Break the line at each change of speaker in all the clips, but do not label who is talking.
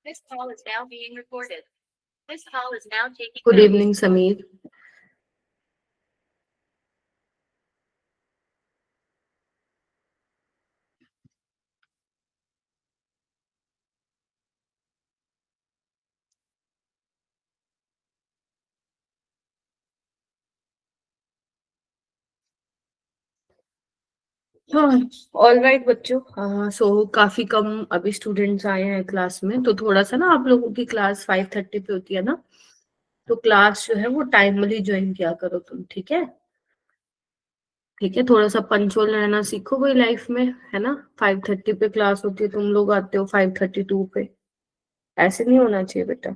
This call is now being recorded. This call is now taking.
Good evening, Sameer. हाँ, all right बच्चों। सो काफी कम अभी students आए हैं क्लास में, तो थोड़ा सा ना आप लोगों की क्लास 5:30 पे होती है ना, तो क्लास जो है वो टाइमली ज्वाइन किया करो तुम, ठीक है? ठीक है, थोड़ा सा पंचुअल रहना सीखो भाई लाइफ में, है ना? 5:30 पे क्लास होती है, तुम लोग आते हो 5:32 पे, ऐसे नहीं होना चाहिए बेटा,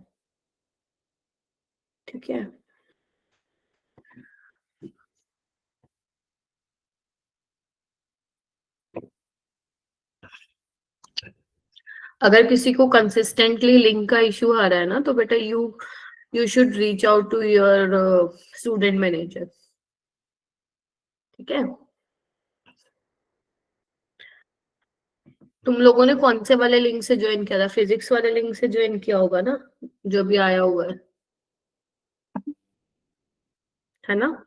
ठीक है? अगर किसी को कंसिस्टेंटली लिंक का इशू आ रहा है ना, तो बेटा you should reach out to your student manager, ठीक है? तुम लोगों ने कौन से वाले लिंक से ज्वाइन किया था? फिजिक्स वाले लिंक से ज्वाइन किया होगा ना, जो भी आया हुआ है ना?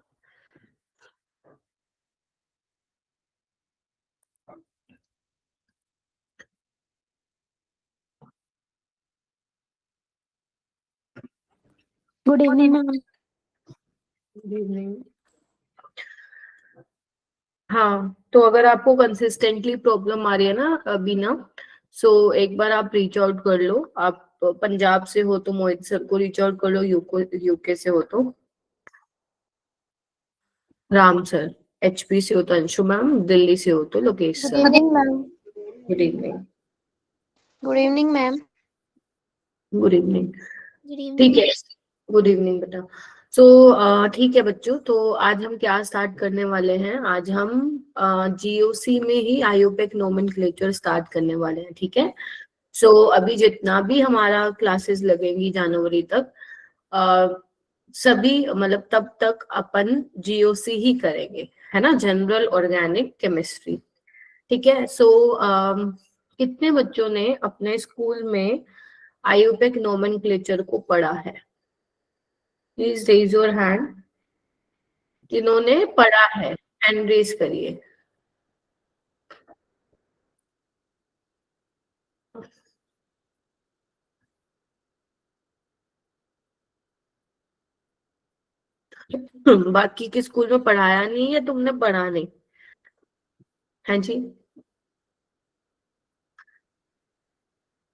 Good evening ma'am.
Good evening. हाँ, तो अगर आपको कंसिस्टेंटली प्रॉब्लम आ रही है ना बीना, सो एक बार आप रीच आउट कर लो। आप पंजाब से हो तो मोहित सर को रीच आउट कर लो, यूके से हो तो राम सर, एचपी से हो तो अंशु मैम, दिल्ली से हो तो Lokesh sir.
Good evening ma'am.
Good evening.
Good evening ma'am.
Good evening.
Good evening.
ठीक है, गुड इवनिंग बेटा। सो ठीक है बच्चों, तो आज हम क्या स्टार्ट करने वाले हैं? आज हम जीओसी में ही आयोपेक नोमेनक्लेचर स्टार्ट करने वाले हैं, ठीक है? सो अभी जितना भी हमारा क्लासेस लगेंगी जनवरी तक, सभी मतलब तब तक अपन जीओसी ही करेंगे, है ना? जनरल ऑर्गेनिक केमिस्ट्री, ठीक है? सो कितने बच्चों ने अपने स्कूल में आयोपेक नोमेनक्लेचर को पढ़ा है? प्लीज रेज योर हैंड, जिन्होंने पढ़ा है, हैंड रेज करिए। बाकी के स्कूल में पढ़ाया नहीं या तुमने पढ़ा नहीं? हाँ जी,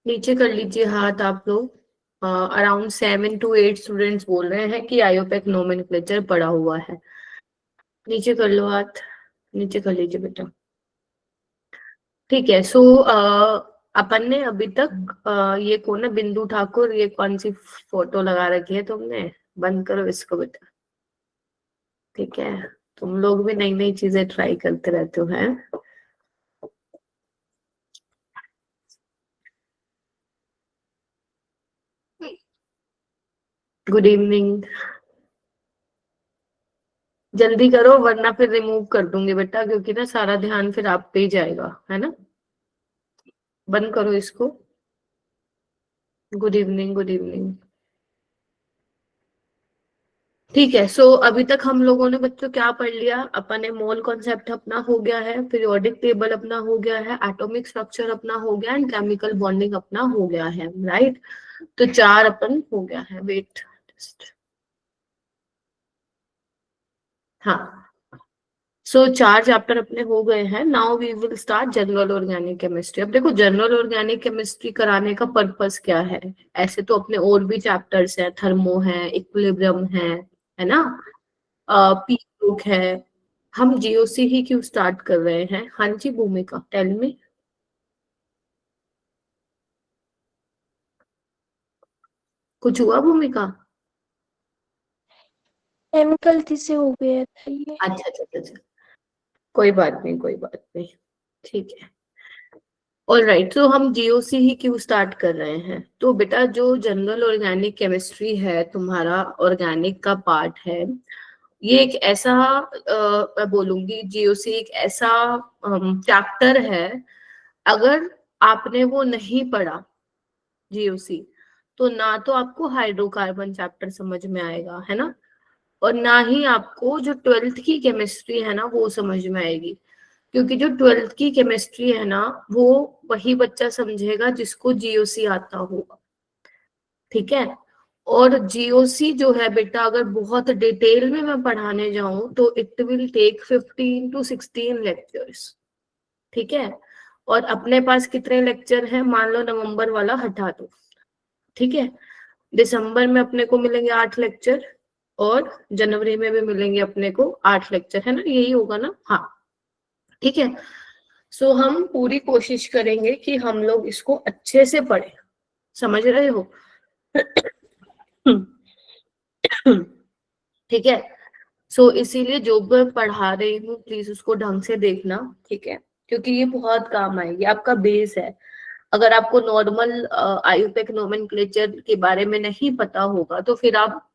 नीचे कर लीजिए हाथ आप लोग। अराउंड 7 to 8 स्टूडेंट्स बोल रहे हैं कि आयोपेक नोमेनक्लेचर पढ़ा हुआ है। नीचे कर लो हाथ, नीचे कर लीजिए बेटा। ठीक है, सो अपन ने अभी तक ये कौन है? बिंदु ठाकुर, ये कौन सी फोटो लगा रखी है तुमने? बंद करो इसको बेटा, ठीक है? तुम लोग भी नई नई चीजें ट्राई करते रहते हो, हैं? Good evening. जल्दी करो वरना फिर रिमूव कर दूंगी बेटा, क्योंकि ना सारा ध्यान फिर आप पे ही जाएगा, है ना? बंद करो इसको। Good evening, good evening. ठीक है, सो अभी तक हम लोगों ने बच्चों क्या पढ़ लिया? अपन ने मोल कॉन्सेप्ट अपना हो गया है, पीरियोडिक टेबल अपना हो गया है, एटॉमिक स्ट्रक्चर अपना हो गया एंड केमिकल बॉन्डिंग अपना हो गया है, राइट? तो 4 अपन हो गया है। वेट, हाँ, सो 4 चैप्टर अपने हो गए हैं। Now we will start general organic chemistry. अब देखो, जनरल ऑर्गेनिक केमिस्ट्री कराने का पर्पस क्या है? ऐसे तो अपने और भी चैप्टर्स हैं, थर्मो है, इक्विलिब्रियम है ना? पी ग्रुप है। हम जीओसी ही क्यों स्टार्ट कर रहे हैं? हाँ जी, भूमिका, टेल मी। कुछ हुआ भूमिका?
मैम गलती से हो गया था ये।
अच्छा अच्छा अच्छा अच्छा। कोई बात नहीं, कोई बात नहीं, ठीक है। ऑल राइट, तो हम जीओसी ही क्यों स्टार्ट कर रहे हैं? तो बेटा, जो जनरल ऑर्गेनिक केमिस्ट्री है, तुम्हारा ऑर्गेनिक का पार्ट है, ये एक ऐसा मैं बोलूंगी, जीओसी एक ऐसा चैप्टर है, अगर आपने वो नहीं पढ़ा, GOC, तो ना तो आपको हाइड्रोकार्बन चैप्टर समझ में आएगा, है ना, और ना ही आपको जो 12th की केमिस्ट्री है ना वो समझ में आएगी, क्योंकि जो 12th की केमिस्ट्री है ना वो वही बच्चा समझेगा जिसको GOC आता होगा, ठीक है। और GOC जो है बेटा, अगर बहुत डिटेल में मैं पढ़ाने जाऊं तो it will take 15 to 16 lectures, ठीक है। और अपने पास कितने लेक्चर हैं, मान लो नवंबर वाला हटा दो, ठीक है, दिसंबर में अपने को मिलेंगे 8 लेक्चर और जनवरी में भी मिलेंगे अपने को 8 लेक्चर, है ना, यही होगा ना, हाँ, ठीक है। सो हम पूरी कोशिश करेंगे कि हम लोग इसको अच्छे से पढ़ें, समझ रहे हो? ठीक है। सो इसीलिए जो भी पढ़ा रही हूँ प्लीज उसको ढंग से देखना, ठीक है, क्योंकि ये बहुत काम आएगी, आपका बेस है। अगर आपको नॉर्मल आयुपेक नोमेनक्लेचर के बारे में नहीं पता होगा तो फिर आप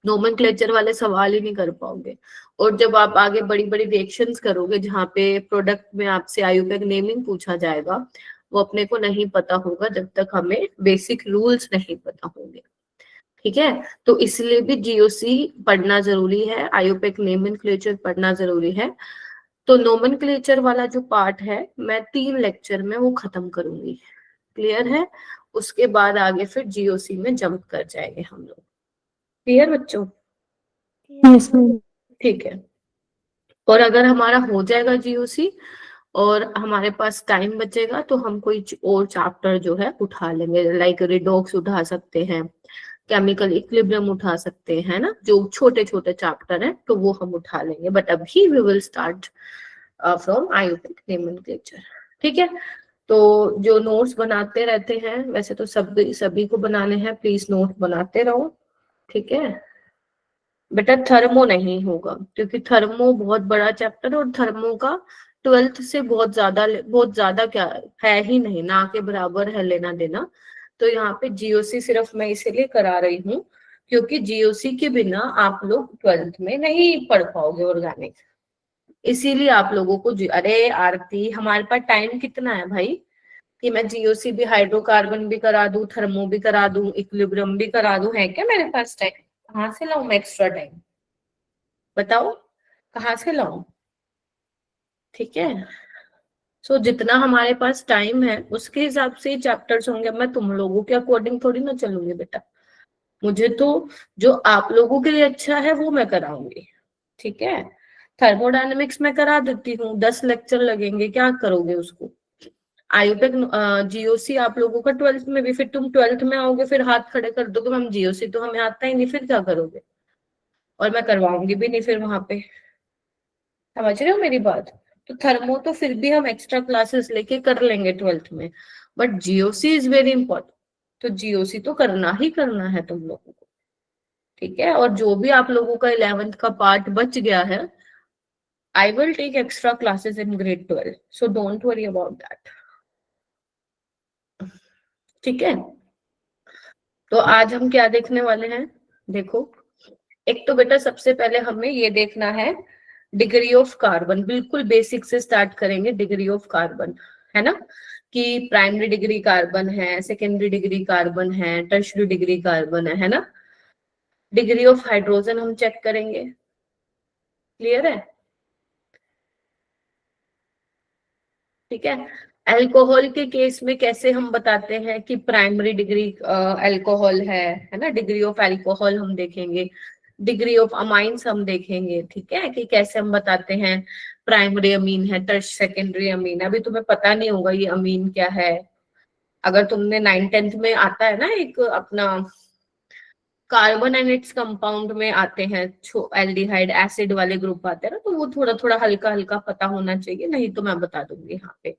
नोमेनक्लेचर वाले सवाल ही नहीं कर पाओगे, और जब आप आगे बड़ी बड़ी रिएक्शंस करोगे जहाँ पे प्रोडक्ट में आपसे आयुपेक नेमिंग पूछा जाएगा, वो अपने को नहीं पता होगा जब तक हमें बेसिक रूल्स नहीं पता होंगे, ठीक है। तो इसलिए भी GOC पढ़ना जरूरी है, आयुपेक नोमेनक्लेचर पढ़ना जरूरी है। तो नोमेनक्लेचर वाला जो पार्ट है मैं 3 लेक्चर में वो खत्म करूंगी, क्लियर है? उसके बाद आगे फिर GOC में जंप कर जाएंगे हम लोग, क्लियर बच्चों?
Yes ma'am.
ठीक है। और अगर हमारा हो जाएगा GOC और हमारे पास टाइम बचेगा तो हम कोई और चैप्टर जो है उठा लेंगे, लाइक रिडॉक्स उठा सकते हैं, केमिकल इक्विलिब्रियम उठा सकते हैं ना, जो छोटे छोटे चैप्टर हैं तो वो हम उठा लेंगे, बट अभी we will start from IUPAC nomenclature, ठीक है। तो जो नोट्स बनाते रहते हैं, वैसे तो सभी को बनाने हैं, प्लीज नोट बनाते रहो, ठीक है बेटा। थर्मो नहीं होगा क्योंकि थर्मो बहुत बड़ा चैप्टर और थर्मो का 12th से बहुत ज्यादा क्या है ही नहीं, ना के बराबर है लेना देना। तो यहाँ पे GOC सिर्फ मैं इसीलिए करा रही हूँ क्योंकि GOC के बिना आप लोग 12th में नहीं पढ़ पाओगे ऑर्गेनिक, इसीलिए आप लोगों को अरे आरती, हमारे पास टाइम कितना है भाई कि मैं GOC भी, हाइड्रोकार्बन भी करा दूं, थर्मो भी करा दूं, इक्विलिब्रियम भी करा दूं, है क्या मेरे पास टाइम? कहाँ से लाऊं मैं एक्स्ट्रा टाइम, बताओ कहाँ से लाऊं? ठीक है। सो जितना हमारे पास टाइम है उसके हिसाब से चैप्टर्स होंगे, मैं तुम लोगों के अकॉर्डिंग थोड़ी ना चलूंगी बेटा, मुझे तो जो आप लोगों के लिए अच्छा है वो मैं कराऊंगी, ठीक है। थर्मोडायनेमिक्स में करा देती हूँ, 10 लेक्चर लगेंगे, क्या करोगे उसको? आयुपेक GOC आप लोगों का 12th में भी, फिर तुम 12th में आओगे फिर हाथ खड़े कर दोगे मैम GOC तो हमें आता ही नहीं, फिर क्या करोगे? और मैं करवाऊंगी भी नहीं फिर वहां पे, समझ रहे हो मेरी बात? तो थर्मो तो फिर भी हम एक्स्ट्रा क्लासेस लेके कर लेंगे 12th में, but GOC is very important, तो GOC तो करना ही करना है तुम लोगों को, ठीक है। और जो भी आप लोगों का 11th का पार्ट बच गया है, I will take extra classes in grade 12, so don't worry about that, ठीक है। तो आज हम क्या देखने वाले हैं, देखो, एक तो बेटा सबसे पहले हमें ये देखना है डिग्री ऑफ कार्बन, बिल्कुल बेसिक से स्टार्ट करेंगे, डिग्री ऑफ कार्बन, है ना, कि प्राइमरी डिग्री कार्बन है, सेकेंडरी डिग्री कार्बन है, टर्शियरी डिग्री कार्बन है ना। डिग्री ऑफ हाइड्रोजन हम चेक करेंगे, क्लियर है? ठीक है। अल्कोहल के केस में कैसे हम बताते हैं कि प्राइमरी डिग्री अल्कोहल है ना, डिग्री ऑफ अल्कोहल हम देखेंगे, डिग्री ऑफ अमाइंस हम देखेंगे, ठीक है, कि कैसे हम बताते हैं प्राइमरी अमीन है, टर्श सेकेंडरी अमीन है। अभी तुम्हें पता नहीं होगा ये अमीन क्या है, अगर तुमने 9th-10th में आता है ना एक अपना कार्बन एंड इट्स कंपाउंड में आते हैं एल्डिहाइड एसिड वाले ग्रुप आते हैं ना, तो वो थोड़ा थोड़ा हल्का हल्का पता होना चाहिए, नहीं तो मैं बता दूंगी यहाँ पे,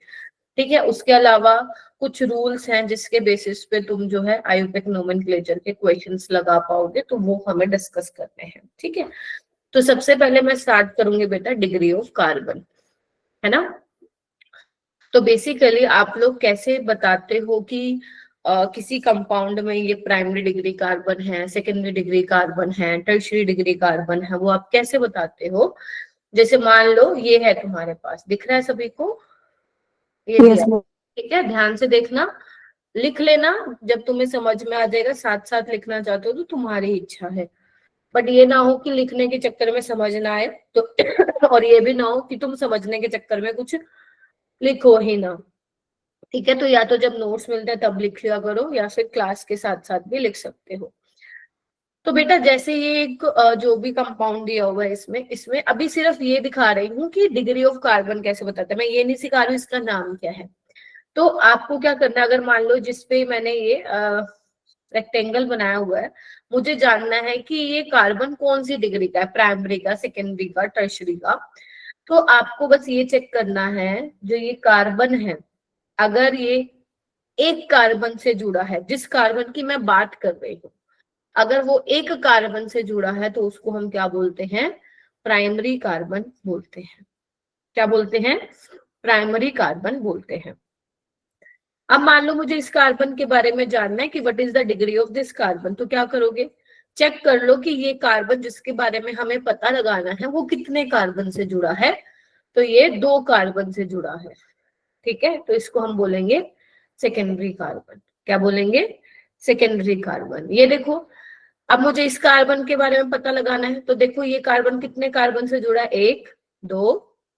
ठीक है। उसके अलावा कुछ रूल्स हैं जिसके बेसिस पे तुम जो है आयुपेक नोमेनक्लेचर के क्वेश्चंस लगा पाओगे, तो वो हमें डिस्कस करने हैं, ठीक है। तो सबसे पहले मैं स्टार्ट करूंगी बेटा डिग्री ऑफ कार्बन, है ना। तो बेसिकली आप लोग कैसे बताते हो कि किसी कंपाउंड में ये प्राइमरी डिग्री कार्बन है, सेकेंडरी डिग्री कार्बन है, टर्शियरी डिग्री कार्बन है, वो आप कैसे बताते हो? जैसे मान लो ये है तुम्हारे पास, दिख रहा है सभी को? ये
यस
दिया,
मैम।
ठीक है, ध्यान से देखना। लिख लेना जब तुम्हें समझ में आ जाएगा, साथ साथ लिखना चाहते हो तो तुम्हारी इच्छा है, बट ये ना हो कि लिखने के चक्कर में समझ ना आए तो और ये भी ना हो कि तुम समझने के चक्कर में कुछ लिखो ही ना। ठीक है, तो या तो जब नोट्स मिलते हैं तब लिख लिया करो, या फिर क्लास के साथ साथ भी लिख सकते हो। तो बेटा जैसे ये एक जो भी कंपाउंड दिया हुआ है इसमें इसमें अभी सिर्फ ये दिखा रही हूँ कि डिग्री ऑफ कार्बन कैसे बताते हैं, मैं ये नहीं सिखा रही हूँ इसका नाम क्या है। तो आपको क्या करना है, अगर मान लो जिसपे मैंने ये रेक्टेंगल बनाया हुआ है, मुझे जानना है कि ये कार्बन कौन सी डिग्री का है, प्राइमरी का, सेकेंडरी का, टर्शरी का। तो आपको बस ये चेक करना है, जो ये कार्बन है अगर ये एक कार्बन से जुड़ा है, जिस कार्बन की मैं बात कर रही हूँ, अगर वो एक कार्बन से जुड़ा है तो उसको हम क्या बोलते हैं, प्राइमरी कार्बन बोलते हैं। क्या बोलते हैं, प्राइमरी कार्बन बोलते हैं। अब मान लो मुझे इस कार्बन के बारे में जानना है कि what is the degree of this carbon, तो क्या करोगे, चेक कर लो कि ये कार्बन जिसके बारे में हमें पता लगाना है वो कितने कार्बन से जुड़ा है, तो ये 2 कार्बन से जुड़ा है। ठीक है, तो इसको हम बोलेंगे सेकेंडरी कार्बन। क्या बोलेंगे, सेकेंडरी कार्बन। ये देखो, अब मुझे इस कार्बन के बारे में पता लगाना है, तो देखो ये कार्बन कितने कार्बन से जुड़ा है, 1 2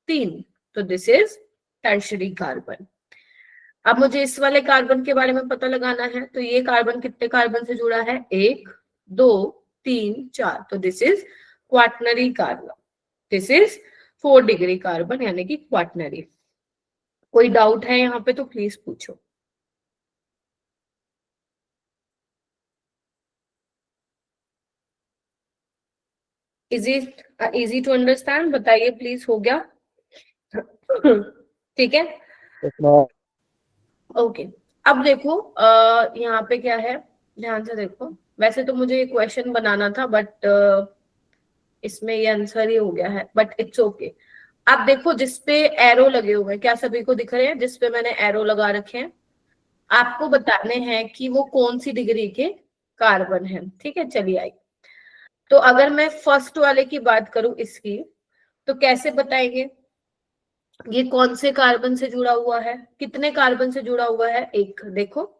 3, तो दिस इज टर्शरी कार्बन। अब मुझे इस वाले कार्बन के बारे में पता लगाना है, तो ये कार्बन कितने कार्बन से जुड़ा है, 1 2 3 4, तो this is quaternary carbon. This is 4 degree carbon यानी कि क्वाटनरी। कोई डाउट है यहाँ पे तो प्लीज पूछो। Is it easy to understand, बताइए प्लीज, हो गया? ठीक है, ओके। अब देखो यहाँ पे क्या है, ध्यान से देखो। वैसे तो मुझे ये क्वेश्चन बनाना था बट इसमें ये आंसर ही हो गया है, बट इट्स ओके। आप देखो जिसपे एरो लगे हुए हैं, क्या सभी को दिख रहे हैं जिसपे मैंने एरो लगा रखे हैं? आपको बताने हैं कि वो कौन सी डिग्री के कार्बन है। ठीक है, चलिए आइए। तो अगर मैं फर्स्ट वाले की बात करूं इसकी, तो कैसे बताएंगे, ये कौन से कार्बन से जुड़ा हुआ है, कितने कार्बन से जुड़ा हुआ है, एक, देखो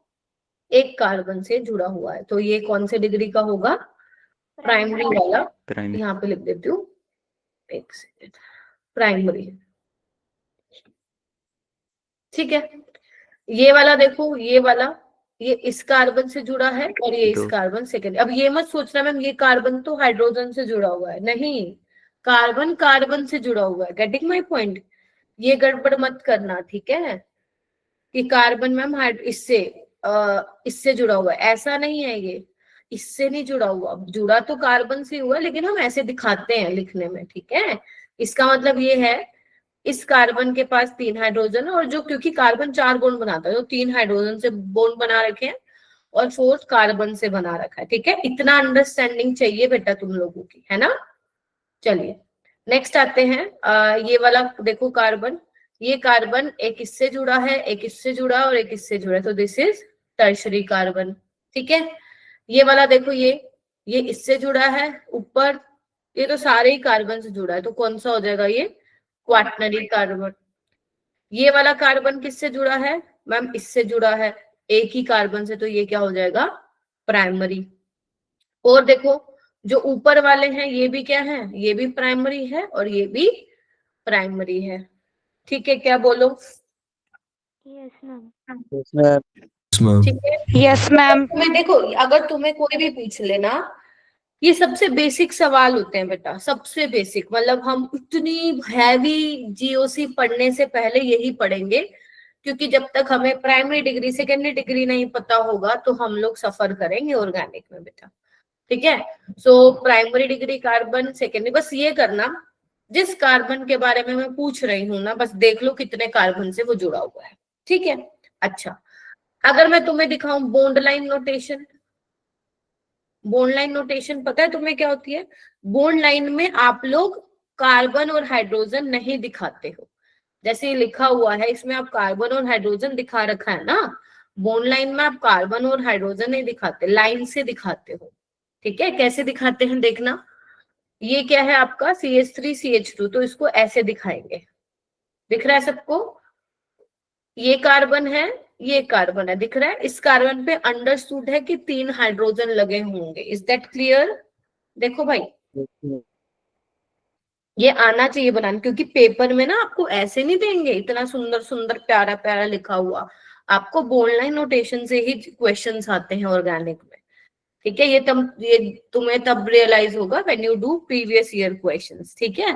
1 कार्बन से जुड़ा हुआ है, तो ये कौन से डिग्री का होगा, प्राइमरी वाला। यहाँ पे लिख देती हूँ, एक सेकेंड, प्राइमरी। ठीक है, ये वाला देखो, ये वाला, ये इस कार्बन से जुड़ा है और ये इस कार्बन सेकेंड। अब ये मत सोचना मैम ये कार्बन तो हाइड्रोजन से जुड़ा हुआ है, नहीं, कार्बन कार्बन से जुड़ा हुआ है। गेटिंग माय पॉइंट, ये गड़बड़ मत करना, ठीक है, कि कार्बन मैम इससे जुड़ा हुआ है, ऐसा नहीं है, ये इससे नहीं जुड़ा हुआ, जुड़ा तो कार्बन से हुआ, लेकिन हम ऐसे दिखाते हैं लिखने में। ठीक है, इसका मतलब ये है इस कार्बन के पास 3 हाइड्रोजन है, और जो क्योंकि कार्बन 4 बॉन्ड बनाता है तो 3 हाइड्रोजन से बॉन्ड बना रखे हैं और 4 कार्बन से बना रखा है। ठीक है, इतना अंडरस्टैंडिंग चाहिए बेटा तुम लोगों की, है ना। चलिए नेक्स्ट आते हैं, ये वाला देखो कार्बन, ये कार्बन एक इससे जुड़ा है, एक इससे जुड़ा और एक इससे जुड़ा है, तो दिस इज टर्शरी कार्बन। ठीक है, ये वाला देखो, ये इससे जुड़ा है ऊपर, ये तो सारे ही कार्बन से जुड़ा है, तो कौन सा हो जाएगा, ये क्वाटनरी कार्बन। ये वाला कार्बन किससे जुड़ा है मैम, इससे जुड़ा है, एक ही कार्बन से, तो ये क्या हो जाएगा, प्राइमरी। और देखो जो ऊपर वाले हैं ये भी क्या है, ये भी प्राइमरी है और ये भी प्राइमरी है। ठीक है, क्या बोलो,
यस मैम।
ठीक है,
यस मैम।
तुम्हें देखो अगर तुम्हें कोई भी पूछ लेना, ये सबसे बेसिक सवाल होते हैं बेटा, सबसे बेसिक, मतलब हम इतनी हैवी जीओसी पढ़ने से पहले यही पढ़ेंगे, क्योंकि जब तक हमें प्राइमरी डिग्री सेकेंडरी डिग्री नहीं पता होगा तो हम लोग सफर करेंगे ऑर्गेनिक में बेटा। ठीक है, so primary decree carbon, secondary, बस ये करना जिस कार्बन के बारे में मैं पूछ रही हूँ ना, बस देख लो कितने कार्बन से वो जुड़ा हुआ है। ठीक है, अच्छा, अगर मैं तुम्हें दिखाऊं bond line notation, bond line notation पता है तुम्हें क्या होती है? बॉन्ड लाइन में आप लोग कार्बन और हाइड्रोजन नहीं दिखाते हो, जैसे ये लिखा हुआ है इसमें आप कार्बन और हाइड्रोजन दिखा रखा है ना, बॉन्ड लाइन में आप कार्बन और हाइड्रोजन नहीं दिखाते, लाइन से दिखाते हो। ठीक है, कैसे दिखाते हैं देखना, ये क्या है आपका CH3 CH2, तो इसको ऐसे दिखाएंगे, दिख रहा है सबको, ये कार्बन है, ये कार्बन है, दिख रहा है? इस कार्बन पे अंडरस्टूड है कि 3 हाइड्रोजन लगे होंगे। Is that clear? देखो भाई, ये आना चाहिए बनाने, क्योंकि पेपर में ना आपको ऐसे नहीं देंगे इतना सुंदर सुंदर प्यारा प्यारा लिखा हुआ, आपको बोल्ड लाइन नोटेशन से ही क्वेश्चंस आते हैं ऑर्गेनिक में। ठीक है, ये तुम्हें तब रियलाइज होगा when you do previous year questions. ठीक है,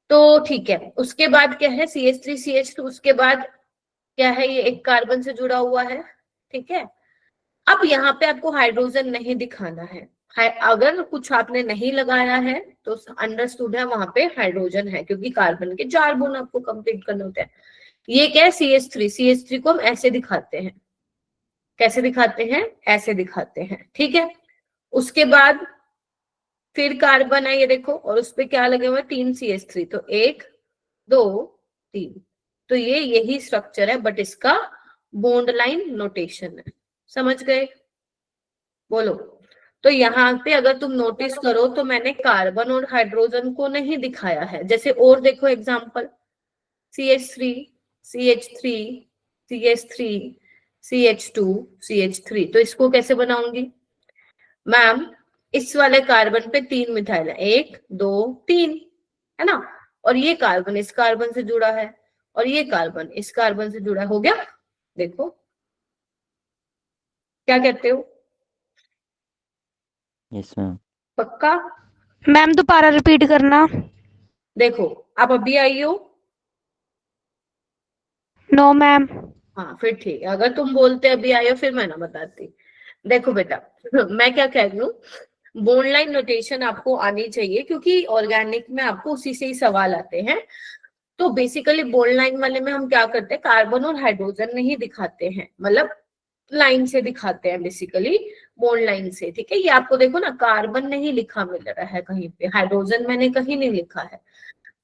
तो ठीक है, उसके बाद क्या है? CH3CH2, उसके बाद क्या है? ये एक कार्बन से जुड़ा हुआ है। ठीक है, अब यहाँ पे आपको हाइड्रोजन नहीं दिखाना है। अगर कुछ आपने नहीं लगाया है तो अंडरस्टूड है वहां पे हाइड्रोजन है, क्योंकि कार्बन के 4 बॉन्ड आपको कंप्लीट करने होते हैं। ये क्या है? CH3 को हम ऐसे दिखाते हैं। कैसे दिखाते हैं? ऐसे दिखाते हैं। ठीक है, उसके बाद फिर कार्बन है, ये देखो, और उस पे क्या लगे हुए? 3 CH3, तो 1 2 3। तो ये यही स्ट्रक्चर है, बट इसका बॉन्ड लाइन नोटेशन है। समझ गए? बोलो। तो यहाँ पे अगर तुम नोटिस करो तो मैंने कार्बन और हाइड्रोजन को नहीं दिखाया है। जैसे और देखो example, CH3 CH3 CH3 CH2 CH3, तो इसको कैसे बनाऊंगी मैम? इस वाले कार्बन पे 3 मिथाइल है, 1 2 3, है ना? और ये कार्बन इस कार्बन से जुड़ा है, और ये कार्बन इस कार्बन से जुड़ा है। हो गया? देखो, क्या कहते हो?
Yes ma'am.
पक्का?
मैम दोबारा रिपीट करना।
देखो, आप अभी आई हो?
No ma'am.
हाँ, फिर ठीक है। अगर तुम बोलते अभी आई हो फिर मैं ना बताती। देखो बेटा, मैं क्या कह रही हूँ, बॉन्ड लाइन नोटेशन आपको आनी चाहिए, क्योंकि ऑर्गेनिक में आपको उसी से ही सवाल आते हैं। तो बेसिकली बॉन्ड लाइन वाले में हम क्या करते हैं? कार्बन और हाइड्रोजन नहीं दिखाते हैं, मतलब लाइन से दिखाते हैं बेसिकली, बॉन्ड लाइन से। ठीक है, ये आपको देखो ना, कार्बन नहीं लिखा मिल रहा है कहीं पे, हाइड्रोजन मैंने कहीं नहीं लिखा है।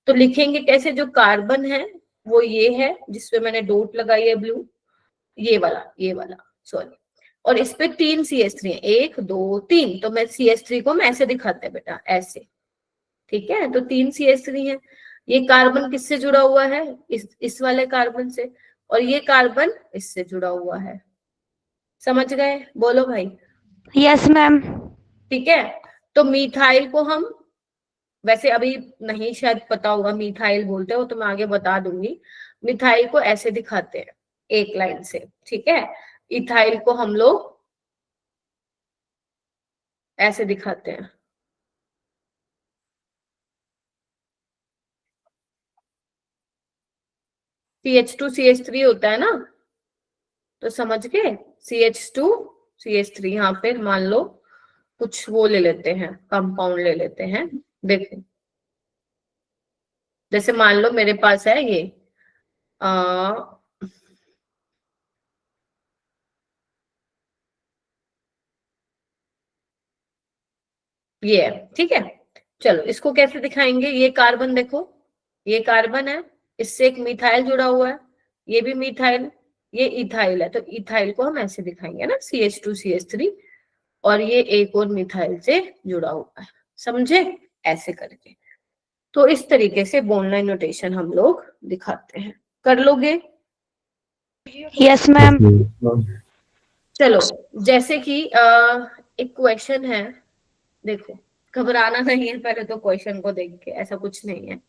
तो लिखेंगे कैसे? जो कार्बन है वो ये है, जिसपे मैंने डॉट लगाई है ब्लू, ये वाला सॉरी, और इस पे 3 CH3 है, 1 2 3। तो मैं CH3 को मैं ऐसे दिखाते हैं बेटा, ऐसे। ठीक है, तो 3 CH3 है। ये कार्बन किससे जुड़ा हुआ है? इस वाले कार्बन से, और ये कार्बन इससे जुड़ा हुआ है। समझ गए? बोलो भाई।
Yes ma'am.
ठीक है, तो मिथाइल को हम, वैसे अभी नहीं शायद पता होगा मिथाइल बोलते हो, तो मैं आगे बता दूंगी। मिथाइल को ऐसे दिखाते हैं, एक लाइन से। ठीक है, इथाइल को हम लोग ऐसे दिखाते हैं। CH2 CH3 होता है ना, तो समझ गए? CH2 CH3, यहाँ पे मान लो कुछ वो ले लेते हैं, कंपाउंड ले लेते हैं। देखो, जैसे मान लो मेरे पास है ये ये है। ठीक है, चलो इसको कैसे दिखाएंगे? ये कार्बन देखो, ये कार्बन है, इससे एक मिथाइल जुड़ा हुआ है, ये भी मिथाइल, ये इथाइल है, तो इथाइल को हम ऐसे दिखाएंगे ना, CH2 CH3, और ये एक और मिथाइल से जुड़ा हुआ है। समझे? ऐसे करके। तो इस तरीके से बॉन्ड लाइन नोटेशन हम लोग दिखाते हैं। कर लोगे?
Yes ma'am.
चलो, जैसे कि एक क्वेश्चन है, देखो, घबराना नहीं है पहले तो क्वेश्चन को देख के, ऐसा कुछ नहीं है।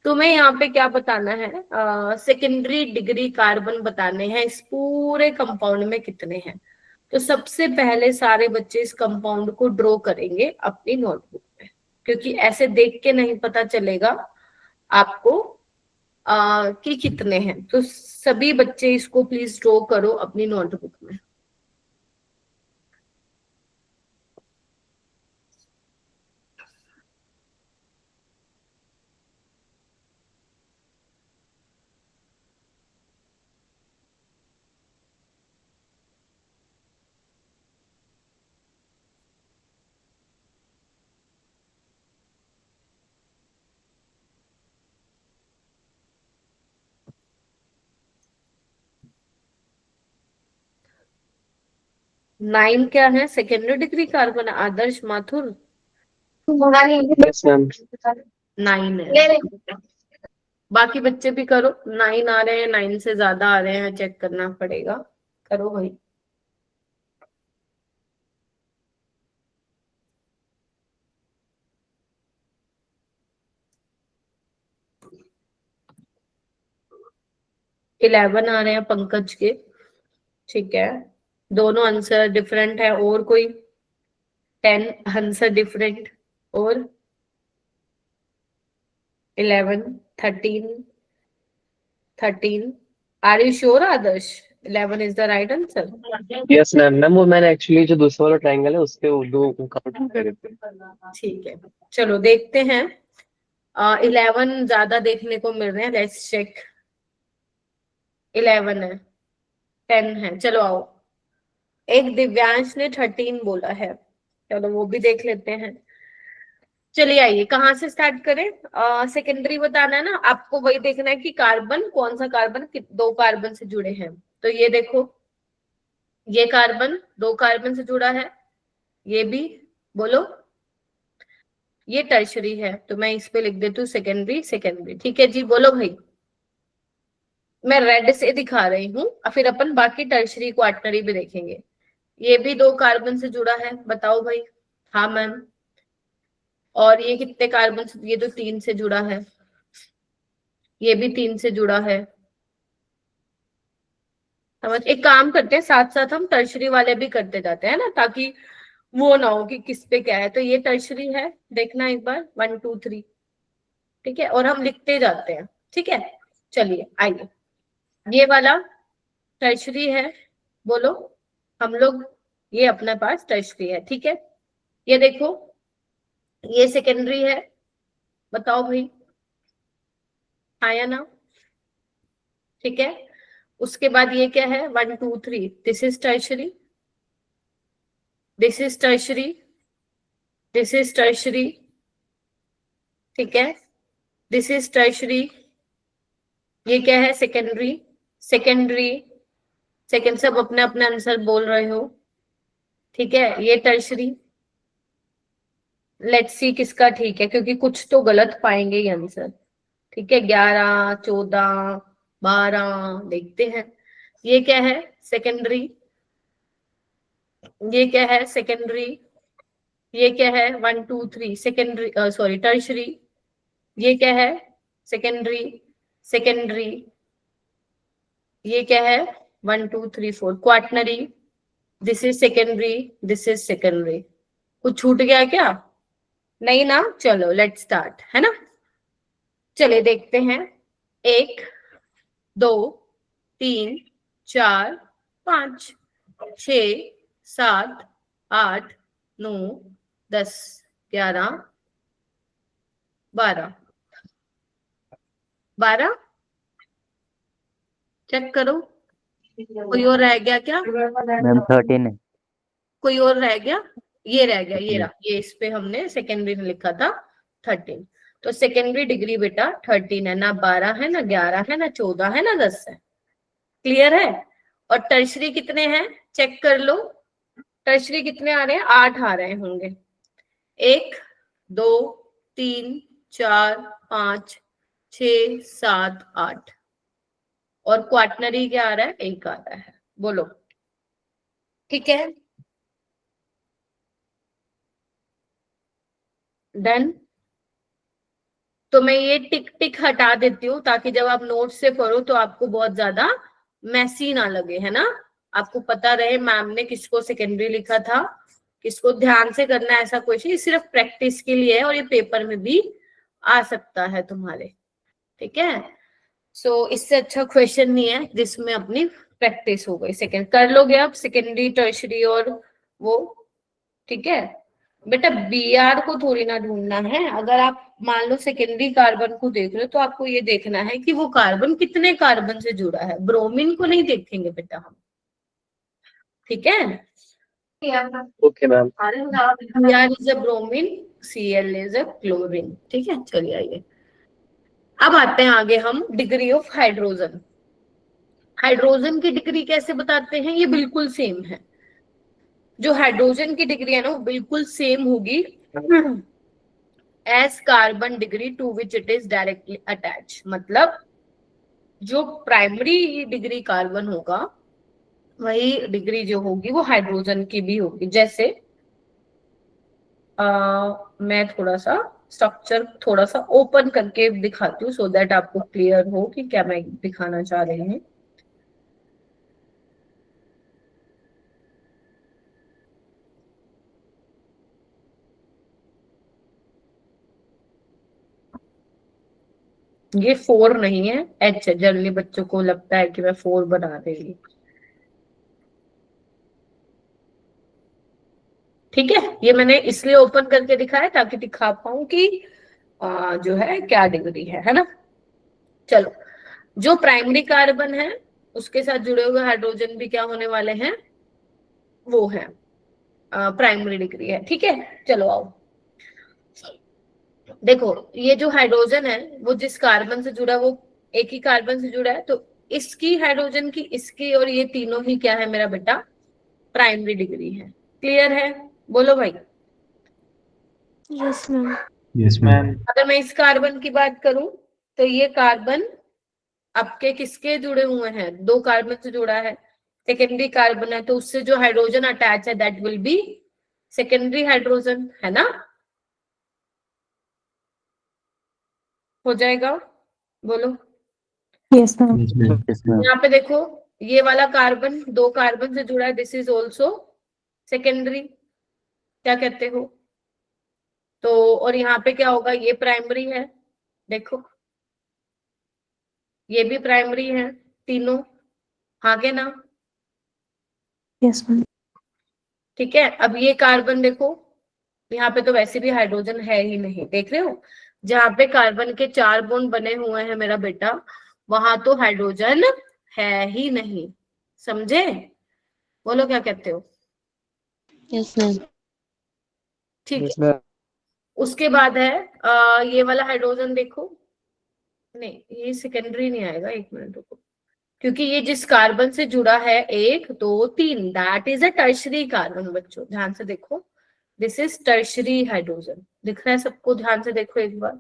तुम्हें यहाँ पे क्या बताना है? सेकेंडरी डिग्री कार्बन बताने हैं, इस पूरे कंपाउंड में कितने हैं। तो सबसे पहले सारे बच्चे इस कंपाउंड को ड्रॉ करेंगे अपनी नोटबुक में, क्योंकि ऐसे देख के नहीं पता चलेगा आपको कि कितने हैं। तो सभी बच्चे इसको प्लीज ड्रॉ करो अपनी नोटबुक में। नाइन क्या है? Secondary degree carbon. Adarsh Mathur
yes ma'am.
9 है। बाकी बच्चे भी करो, 9 आ रहे हैं, 9 से ज्यादा आ रहे हैं, चेक करना पड़ेगा, करो भाई। इलेवन आ रहे हैं पंकज के, ठीक है, दोनों आंसर डिफरेंट है। और कोई 10 आंसर डिफरेंट, और 11, 13 are you sure Adarsh 11 is the right answer?
Yes ma'am. Ma'am वो मैंने एक्चुअली जो दूसरा वाला ट्रायंगल है उसके दो काउंट कर थे।
ठीक है, चलो देखते हैं। 11 ज्यादा देखने को मिल रहे हैं, लेट्स चेक। 11 है, 10 है, चलो आओ। एक दिव्यांश ने 13 बोला है, चलो वो भी देख लेते हैं। चलिए आइए, कहाँ से स्टार्ट करें? सेकेंडरी बताना है ना आपको, वही देखना है कि कार्बन, कौन सा कार्बन दो कार्बन से जुड़े हैं। तो ये देखो, ये कार्बन 2 कार्बन से जुड़ा है, ये भी, बोलो। ये टर्शरी है, तो मैं इस पे लिख देती हूँ सेकेंडरी, सेकेंडरी, ठीक है जी, बोलो भाई। मैं रेड से दिखा रही हूँ, और फिर अपन बाकी टर्शरी क्वार्टनरी भी देखेंगे। ये भी 2 कार्बन से जुड़ा है, बताओ भाई। हाँ मैम। और ये कितने कार्बन से? ये तो 3 से जुड़ा है, ये भी 3 से जुड़ा है। समझ, एक काम करते हैं, साथ साथ हम टर्शरी वाले भी करते जाते हैं ना, ताकि वो ना हो कि किस पे क्या है। तो ये टर्शरी है, देखना एक बार, 1 2 3, ठीक है, और हम लिखते जाते हैं, ठीक है। चलिए आइए, ये वाला टर्शरी है, बोलो हम लोग, ये अपने पास टर्शरी है, ठीक है। ये देखो, ये सेकेंडरी है, बताओ भाई, हाँ या ना, ठीक है। उसके बाद ये क्या है? 1 2 3, this is tertiary, this is tertiary, this is tertiary, ठीक है, दिस इज टर्शरी। ये क्या है? सेकेंडरी, सेकेंडरी, सेकेंड, सब अपने अपने आंसर बोल रहे हो, ठीक है। ये टर्शरी, लेट्स सी किसका ठीक है, क्योंकि कुछ तो गलत पाएंगे ये आंसर, ठीक है। 11 14 12, देखते हैं। ये क्या है? सेकेंडरी, ये क्या है? सेकेंडरी, ये क्या है? 1 2 3, सेकेंडरी, सॉरी टर्शरी। ये क्या है? Secondary, secondary. ये क्या है? 1 2 3 4, quaternary. This is secondary, this is secondary. कुछ छूट गया क्या? नहीं ना, चलो लेट स्टार्ट, है ना। चलिए देखते हैं, 1 2 3 4 5 6 7 8 9 10 11 12 12, चेक करो, कोई और रह गया क्या?
मैम 13 है।
कोई और रह गया? ये रह गया, ये रहा, ये इस पे हमने सेकेंडरी में लिखा था 13। तो सेकेंडरी डिग्री बेटा 13 है, ना 12 है, ना 11 है, ना 14 है, ना 10 है। क्लियर है? और टर्शरी कितने हैं चेक कर लो। टर्शरी कितने आ रहे हैं? 8 आ रहे होंगे। 1 2 3 4 5 6 7 8, और क्वार्टनरी क्या आ रहा है? 1 आ रहा है, बोलो, ठीक है। डन। तो मैं ये टिक टिक हटा देती हूँ, ताकि जब आप नोट से पढ़ो तो आपको बहुत ज्यादा मैसी ना लगे, है ना। आपको पता रहे मैम ने किसको सेकेंडरी लिखा था, किसको ध्यान से करना है, ऐसा कुछ नहीं, सिर्फ प्रैक्टिस के लिए है, और ये पेपर में भी आ सकता है तुम्हारे, ठीक है। सो इससे अच्छा क्वेश्चन नहीं है जिसमें अपनी प्रैक्टिस हो गई। सेकेंड कर लोगे आप, सेकेंडरी टर्शरी और वो, ठीक है बेटा। बी आर को थोड़ी ना ढूंढना है। अगर आप मान लो सेकेंडरी कार्बन को देख रहे हो, तो आपको ये देखना है कि वो कार्बन कितने कार्बन से जुड़ा है, ब्रोमीन को नहीं देखेंगे बेटा हम, ठीक है।
Okay ma'am.
Br is a bromine, Cl is a chlorine, ठीक है। चलिए आइए, अब आते हैं आगे हम डिग्री ऑफ हाइड्रोजन। हाइड्रोजन की डिग्री कैसे बताते हैं? ये बिल्कुल सेम है, जो हाइड्रोजन की डिग्री है ना वो बिल्कुल सेम होगी as carbon degree to which it is directly attach, मतलब जो प्राइमरी डिग्री कार्बन होगा वही डिग्री जो होगी वो हाइड्रोजन की भी होगी। जैसे मैं थोड़ा सा स्ट्रक्चर थोड़ा सा ओपन करके दिखाती हूँ सो दैट आपको क्लियर हो कि क्या मैं दिखाना चाह रही हूँ। ये 4 नहीं है, H है। जनरली बच्चों को लगता है कि मैं 4 बना देगी। ठीक है, ये मैंने इसलिए ओपन करके दिखाया ताकि दिखा पाऊं कि जो है क्या डिग्री है ना। चलो, जो प्राइमरी कार्बन है उसके साथ जुड़े हुए हाइड्रोजन भी क्या होने वाले हैं, वो है प्राइमरी डिग्री है। ठीक है, चलो आओ देखो, ये जो हाइड्रोजन है वो जिस कार्बन से जुड़ा, वो एक ही कार्बन से जुड़ा है, तो इसकी हाइड्रोजन की, इसकी, और ये तीनों ही क्या है मेरा बेटा, प्राइमरी डिग्री है। क्लियर है? बोलो भाई।
Yes ma'am.
Yes ma'am.
अगर मैं इस कार्बन की बात करूं तो ये कार्बन आपके किसके जुड़े हुए हैं, 2 कार्बन से जुड़ा है, सेकेंडरी कार्बन है, तो उससे जो हाइड्रोजन अटैच है that will be secondary hydrogen, है ना। हो जाएगा, बोलो।
Yes ma'am.
Yes ma'am.
यहाँ पे देखो, ये वाला कार्बन 2 कार्बन से जुड़ा है, दिस इज ऑल्सो सेकेंडरी, क्या कहते हो? तो और यहाँ पे क्या होगा, ये प्राइमरी है, देखो ये भी प्राइमरी है, तीनों, हाँ के ना।
Yes ma'am.
ठीक है, अब ये कार्बन देखो, यहाँ पे तो वैसे भी हाइड्रोजन है ही नहीं, देख रहे हो, जहाँ पे कार्बन के 4 बॉन्ड बने हुए हैं मेरा बेटा, वहां तो हाइड्रोजन है ही नहीं, समझे? बोलो क्या कहते हो?
Yes ma'am.
ठीक
यस
है,
मैम।
उसके बाद है ये वाला हाइड्रोजन देखो, नहीं ये सेकेंडरी नहीं आएगा, एक मिनट रुको, क्योंकि ये जिस कार्बन से जुड़ा है 1 2 3 that is a tertiary carbon. बच्चों ध्यान से देखो, दिस इज टर्शरी हाइड्रोजन, दिख रहा है सबको? ध्यान से देखो एक बार,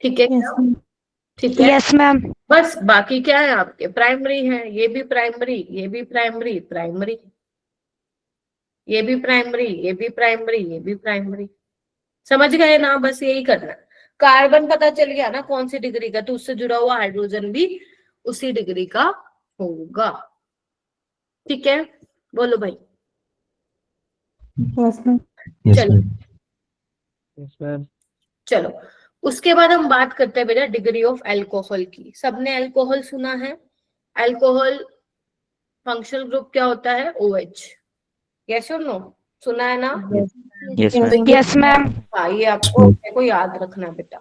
ठीक है क्या? ठीक है,
यस मैम।
बस बाकी क्या है आपके, प्राइमरी है, ये भी प्राइमरी, ये भी प्राइमरी, प्राइमरी, ये भी प्राइमरी, ये भी प्राइमरी, ये भी प्राइमरी। समझ गए ना? बस यही करना है। कार्बन पता चल गया ना कौन सी डिग्री का, तो उससे जुड़ा हुआ हाइड्रोजन भी उसी डिग्री का होगा। ठीक है, बोलो भाई।
Yes ma'am.
यस
चलो
मैम।
Yes ma'am.
चलो, उसके बाद हम बात करते हैं बेटा डिग्री ऑफ अल्कोहल की। सबने अल्कोहल सुना है? अल्कोहल फंक्शनल ग्रुप क्या होता है? OH, यस और नो? सुना है ना?
यस
तो
मैम।
ये,
यस मैम।
हाँ, ये आपको मेरे को याद रखना है बेटा,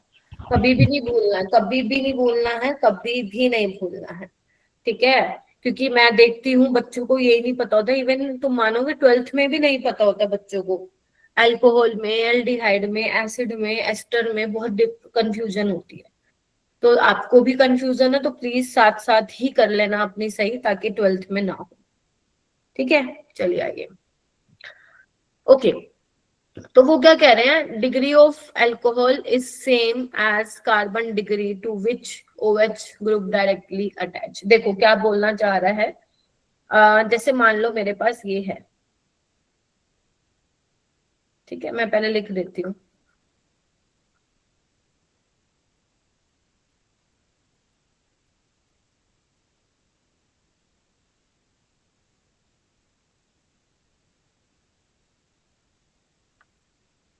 कभी भी नहीं भूलना है, कभी भी नहीं भूलना है, कभी भी नहीं भूलना है। ठीक है, क्योंकि मैं देखती हूँ बच्चों को यही नहीं पता होता, इवन तुम मानोगे 12th में भी नहीं पता होता बच्चों को, अल्कोहल में, एल्डिहाइड में, एसिड में, एस्टर में बहुत कंफ्यूजन होती है। तो आपको भी कंफ्यूजन है तो प्लीज साथ साथ ही कर लेना अपनी सही, ताकि 12th में ना हो। ठीक है, चलिए आइए। ओके, तो वो क्या कह रहे हैं, degree of alcohol is same as carbon degree to which OH group directly attach. देखो क्या बोलना चाह रहा है, जैसे मान लो मेरे पास ये है, ठीक है, मैं पहले लिख देती हूँ।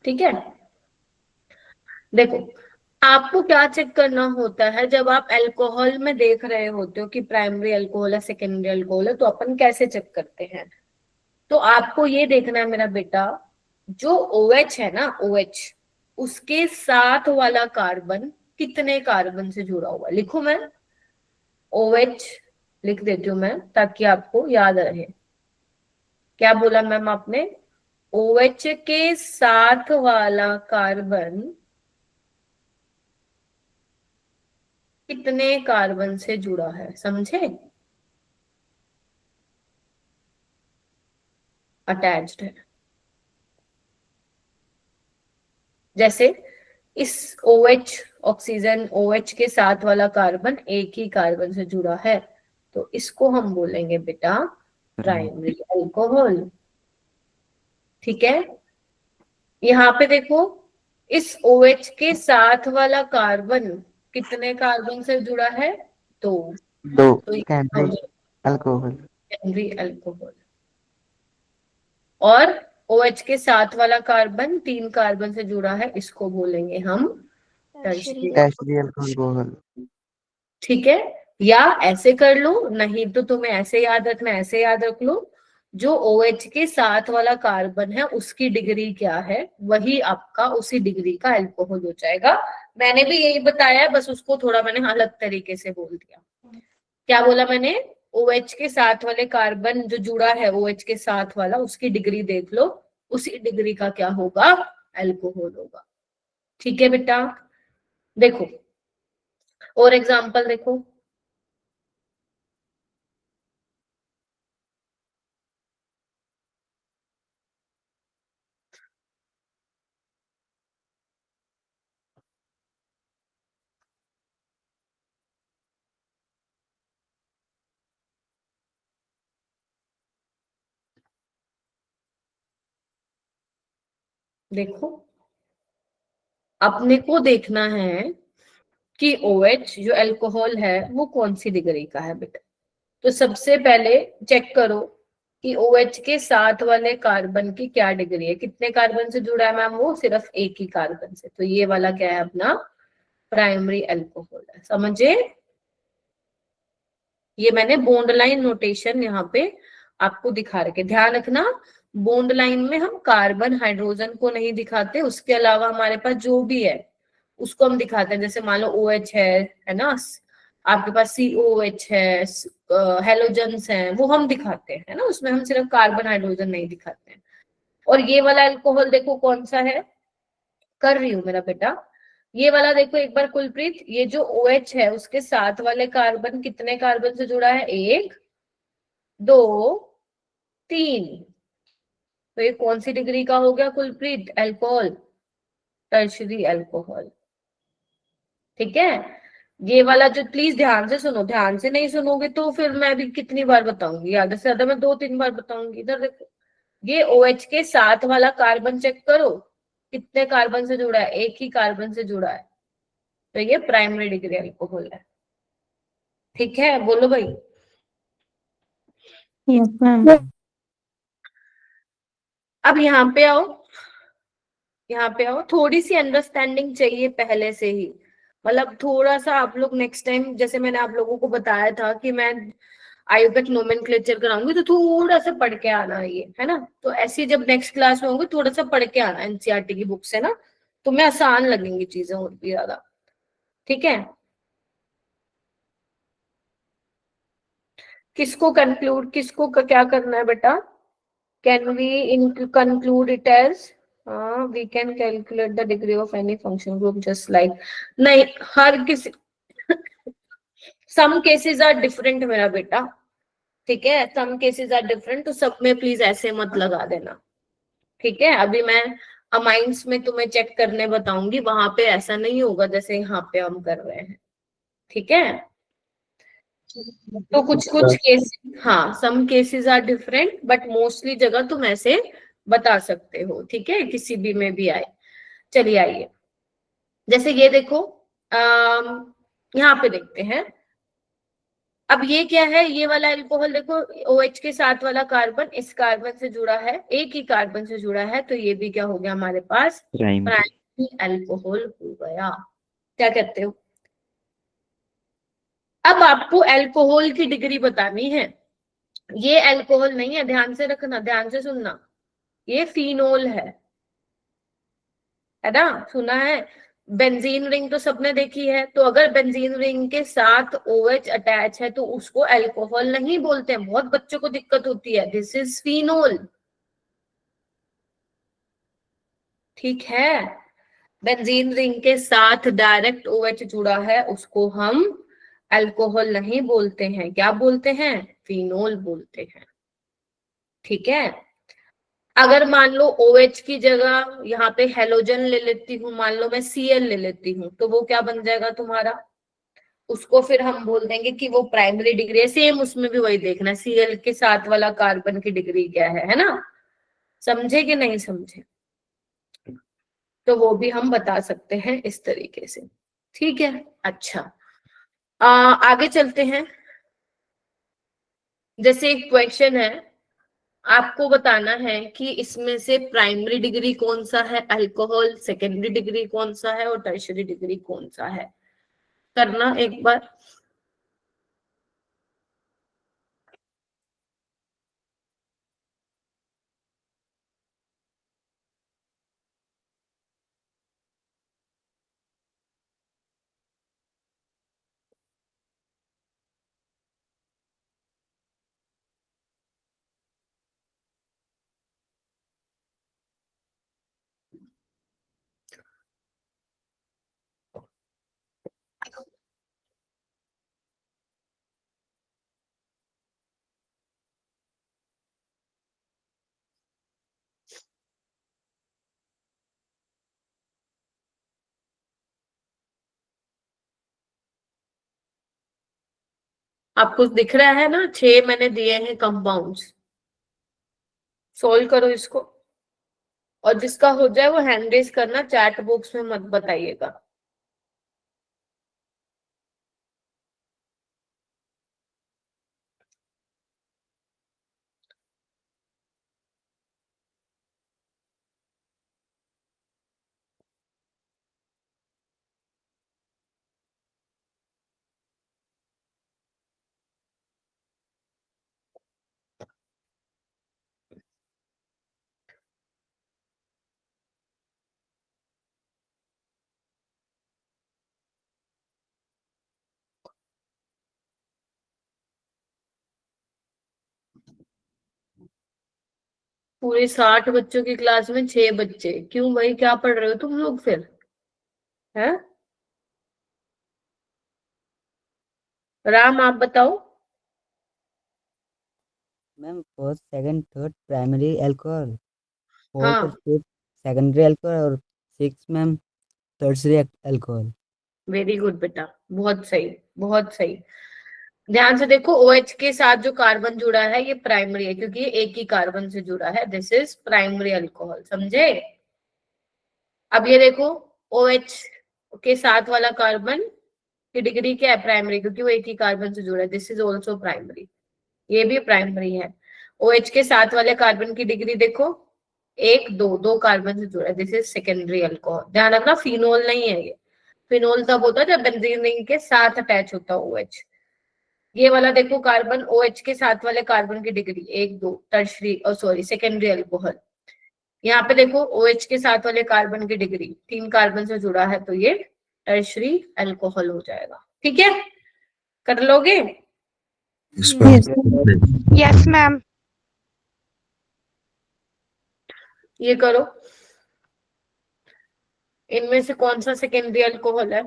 ठीक है, देखो आपको क्या चेक करना होता है जब आप अल्कोहल में देख रहे होते हो कि प्राइमरी अल्कोहल है, सेकेंडरी अल्कोहल है, तो अपन कैसे चेक करते हैं? तो आपको ये देखना है मेरा बेटा, जो OH है ना, OH, उसके साथ वाला कार्बन कितने कार्बन से जुड़ा हुआ है। लिखू मैं, OH लिख देती हूँ मैं ताकि आपको याद रहे। क्या बोला मैम आपने? OH के साथ वाला कार्बन कितने कार्बन से जुड़ा है, समझे? अटैच्ड है। जैसे इस OH ऑक्सीजन OH के साथ वाला कार्बन एक ही कार्बन से जुड़ा है, तो इसको हम बोलेंगे बेटा प्राइमरी अल्कोहल। ठीक है, यहाँ पे देखो इस OH के साथ वाला कार्बन कितने कार्बन से जुड़ा है? 2।
दो
तो ये
कैम्ब्रिक अल्कोहल।
Primary alcohol. और OH के साथ वाला कार्बन 3 कार्बन से जुड़ा है, इसको बोलेंगे हम टर्शियरी।
Tertiary alcohol.
ठीक है, या ऐसे कर लो, नहीं तो तुम्हें ऐसे याद रखना, ऐसे याद रख लो, जो OH के साथ वाला कार्बन है उसकी डिग्री क्या है, वही आपका उसी डिग्री का अल्कोहल हो जाएगा। मैंने भी यही बताया है, बस उसको थोड़ा मैंने अलग तरीके से बोल दिया। क्या बोला मैंने? OH के साथ वाले कार्बन जो जुड़ा है OH के साथ वाला, उसकी डिग्री देख लो, उसी डिग्री का क्या होगा? अल्कोहल होगा। ठीक है बेटा, देखो और एग्जांपल देखो। देखो अपने को देखना है कि OH जो अल्कोहल है वो कौन सी डिग्री का है बेटा। तो सबसे पहले चेक करो कि OH के साथ वाले कार्बन की क्या डिग्री है, कितने कार्बन से जुड़ा है मैम? वो सिर्फ एक ही कार्बन से, तो ये वाला क्या है अपना प्राइमरी अल्कोहल है। समझे? ये मैंने बॉन्ड लाइन नोटेशन यहाँ पे आपको दिखा रखे, ध्यान रखना बॉन्ड लाइन में हम कार्बन हाइड्रोजन को नहीं दिखाते, उसके अलावा हमारे पास जो भी है उसको हम दिखाते हैं। जैसे मान लो OH है ना, आपके पास COOH है, हेलोजन्स हैं, वो हम दिखाते हैं, है ना, उसमें हम सिर्फ कार्बन हाइड्रोजन नहीं दिखाते हैं। और ये वाला अल्कोहल देखो कौन सा है, कर रही हूँ मेरा बेटा, ये वाला देखो एक बार कुलप्रीत, ये जो OH है उसके साथ वाले कार्बन कितने कार्बन से जुड़ा है? 1 2 3। तो ये कौन सी डिग्री का हो गया कुलप्रीत? Alcohol, tertiary alcohol. ठीक है, ये वाला जो, प्लीज ध्यान से सुनो, ध्यान से नहीं सुनोगे तो फिर मैं भी कितनी बार बताऊंगी, ज्यादा से ज्यादा मैं 2-3 बार बताऊंगी। इधर देखो, ये OH के साथ वाला कार्बन चेक करो कितने कार्बन से जुड़ा है? एक ही कार्बन से जुड़ा है, तो ये प्राइमरी डिग्री अल्कोहल है। ठीक है, बोलो भाई।
Yes, ma'am.
अब यहाँ पे आओ, यहाँ पे आओ, थोड़ी सी अंडरस्टैंडिंग चाहिए पहले से ही, मतलब थोड़ा सा आप लोग नेक्स्ट टाइम, जैसे मैंने आप लोगों को बताया था कि मैं आयुर्वेद नोमेनक्लेचर कराऊंगी, तो थोड़ा सा पढ़ के आना है ना। तो ऐसे जब नेक्स्ट क्लास में होंगे थोड़ा सा पढ़ के आना NCERT की बुक से ना, तो मैं आसान लगेंगी चीजें और भी ज्यादा। ठीक है, किसको कंक्लूड, किसको क्या करना है बेटा? Can we conclude it as we can calculate the degree of any function group just like, नहीं, हर किसी सम केसेस आर डिफरेंट मेरा बेटा। ठीक है, सम केसेस आर डिफरेंट, तो सब में प्लीज ऐसे मत लगा देना। ठीक है, अभी मैं अमाइंस में तुम्हें चेक करने बताऊंगी, वहां पे ऐसा नहीं होगा जैसे यहाँ पे हम कर रहे हैं। ठीक है, तो कुछ कुछ केस, हाँ some cases are different, but mostly जगह तुम ऐसे बता सकते हो। ठीक है, किसी भी में भी आए। चलिए आइए, जैसे ये देखो, यहाँ पे देखते हैं। अब ये क्या है? ये वाला अल्कोहल देखो, OH के साथ वाला कार्बन इस कार्बन से जुड़ा है, एक ही कार्बन से जुड़ा है, तो ये भी क्या हो गया हमारे पास? प्राइमरी अल्कोहल हो गया। क्या कहते हो? अब आपको अल्कोहल की डिग्री बतानी है। ये अल्कोहल नहीं है, ध्यान से रखना, ध्यान से सुनना, ये फिनोल है ना, सुना है? बेंजीन रिंग तो सबने देखी है, तो अगर बेंजीन रिंग के साथ OH अटैच है तो उसको अल्कोहल नहीं बोलते हैं, बहुत बच्चों को दिक्कत होती है। This is phenol. ठीक है, बेंजीन रिंग के साथ डायरेक्ट OH जुड़ा है उसको हम अल्कोहल नहीं बोलते हैं, क्या बोलते हैं? फिनोल बोलते हैं। ठीक है, अगर मान लो OH की जगह यहाँ पे हेलोजन ले लेती हूँ, मान लो मैं Cl ले लेती हूँ, तो वो क्या बन जाएगा तुम्हारा, उसको फिर हम बोल देंगे कि वो प्राइमरी डिग्री है। सेम उसमें भी वही देखना, Cl के साथ वाला कार्बन की डिग्री क्या है ना, समझे कि नहीं समझे? तो वो भी हम बता सकते हैं इस तरीके से, ठीक है। अच्छा, आगे चलते हैं। जैसे एक क्वेश्चन है, आपको बताना है कि इसमें से प्राइमरी डिग्री कौन सा है अल्कोहल, सेकेंडरी डिग्री कौन सा है और टर्शियरी डिग्री कौन सा है। करना एक बार। आपको दिख रहा है ना, 6 मैंने दिए हैं कंपाउंड्स। सोल्व करो इसको, और जिसका हो जाए वो हैंड रेज करना, चैट बॉक्स में मत बताइएगा। पूरे 60 बच्चों की क्लास में 6 बच्चे, क्यों भाई, क्या पढ़ रहे हो तुम लोग फिर, है? राम आप बताओ।
Ma'am first second third primary alcohol, fourth और
हाँ,
फिफ्थ सेकेंडरी अल्कोहल और six ma'am tertiary alcohol.
Very good बेटा, बहुत सही, बहुत सही। ध्यान से देखो, OH के साथ जो कार्बन जुड़ा है ये प्राइमरी है, क्योंकि ये एक ही कार्बन से जुड़ा है, दिस इज प्राइमरी अल्कोहल, समझे? अब ये देखो, OH के साथ वाला कार्बन की डिग्री क्या है, प्राइमरी, क्योंकि वो एक ही कार्बन से जुड़ा है, दिस इज ऑल्सो प्राइमरी, ये भी प्राइमरी है। OH के साथ वाले कार्बन की डिग्री देखो, 1 2, 2 कार्बन से जुड़ा है, दिस इज सेकेंडरी अल्कोहल। ध्यान रखना, फिनोल नहीं है ये, फिनोल तब होता है जब बेंजीन के साथ अटैच होता है OH। ये वाला देखो कार्बन, OH के साथ वाले कार्बन की degree 1 2, tertiary sorry secondary alcohol. यहाँ पे देखो OH के साथ वाले कार्बन की डिग्री 3 कार्बन से जुड़ा है, तो ये टर्शरी अल्कोहल हो जाएगा, ठीक है? कर लोगे?
Yes, ma'am.
Yes, ma'am.
ये करो, इनमें से कौन सा सेकेंडरी अल्कोहल है?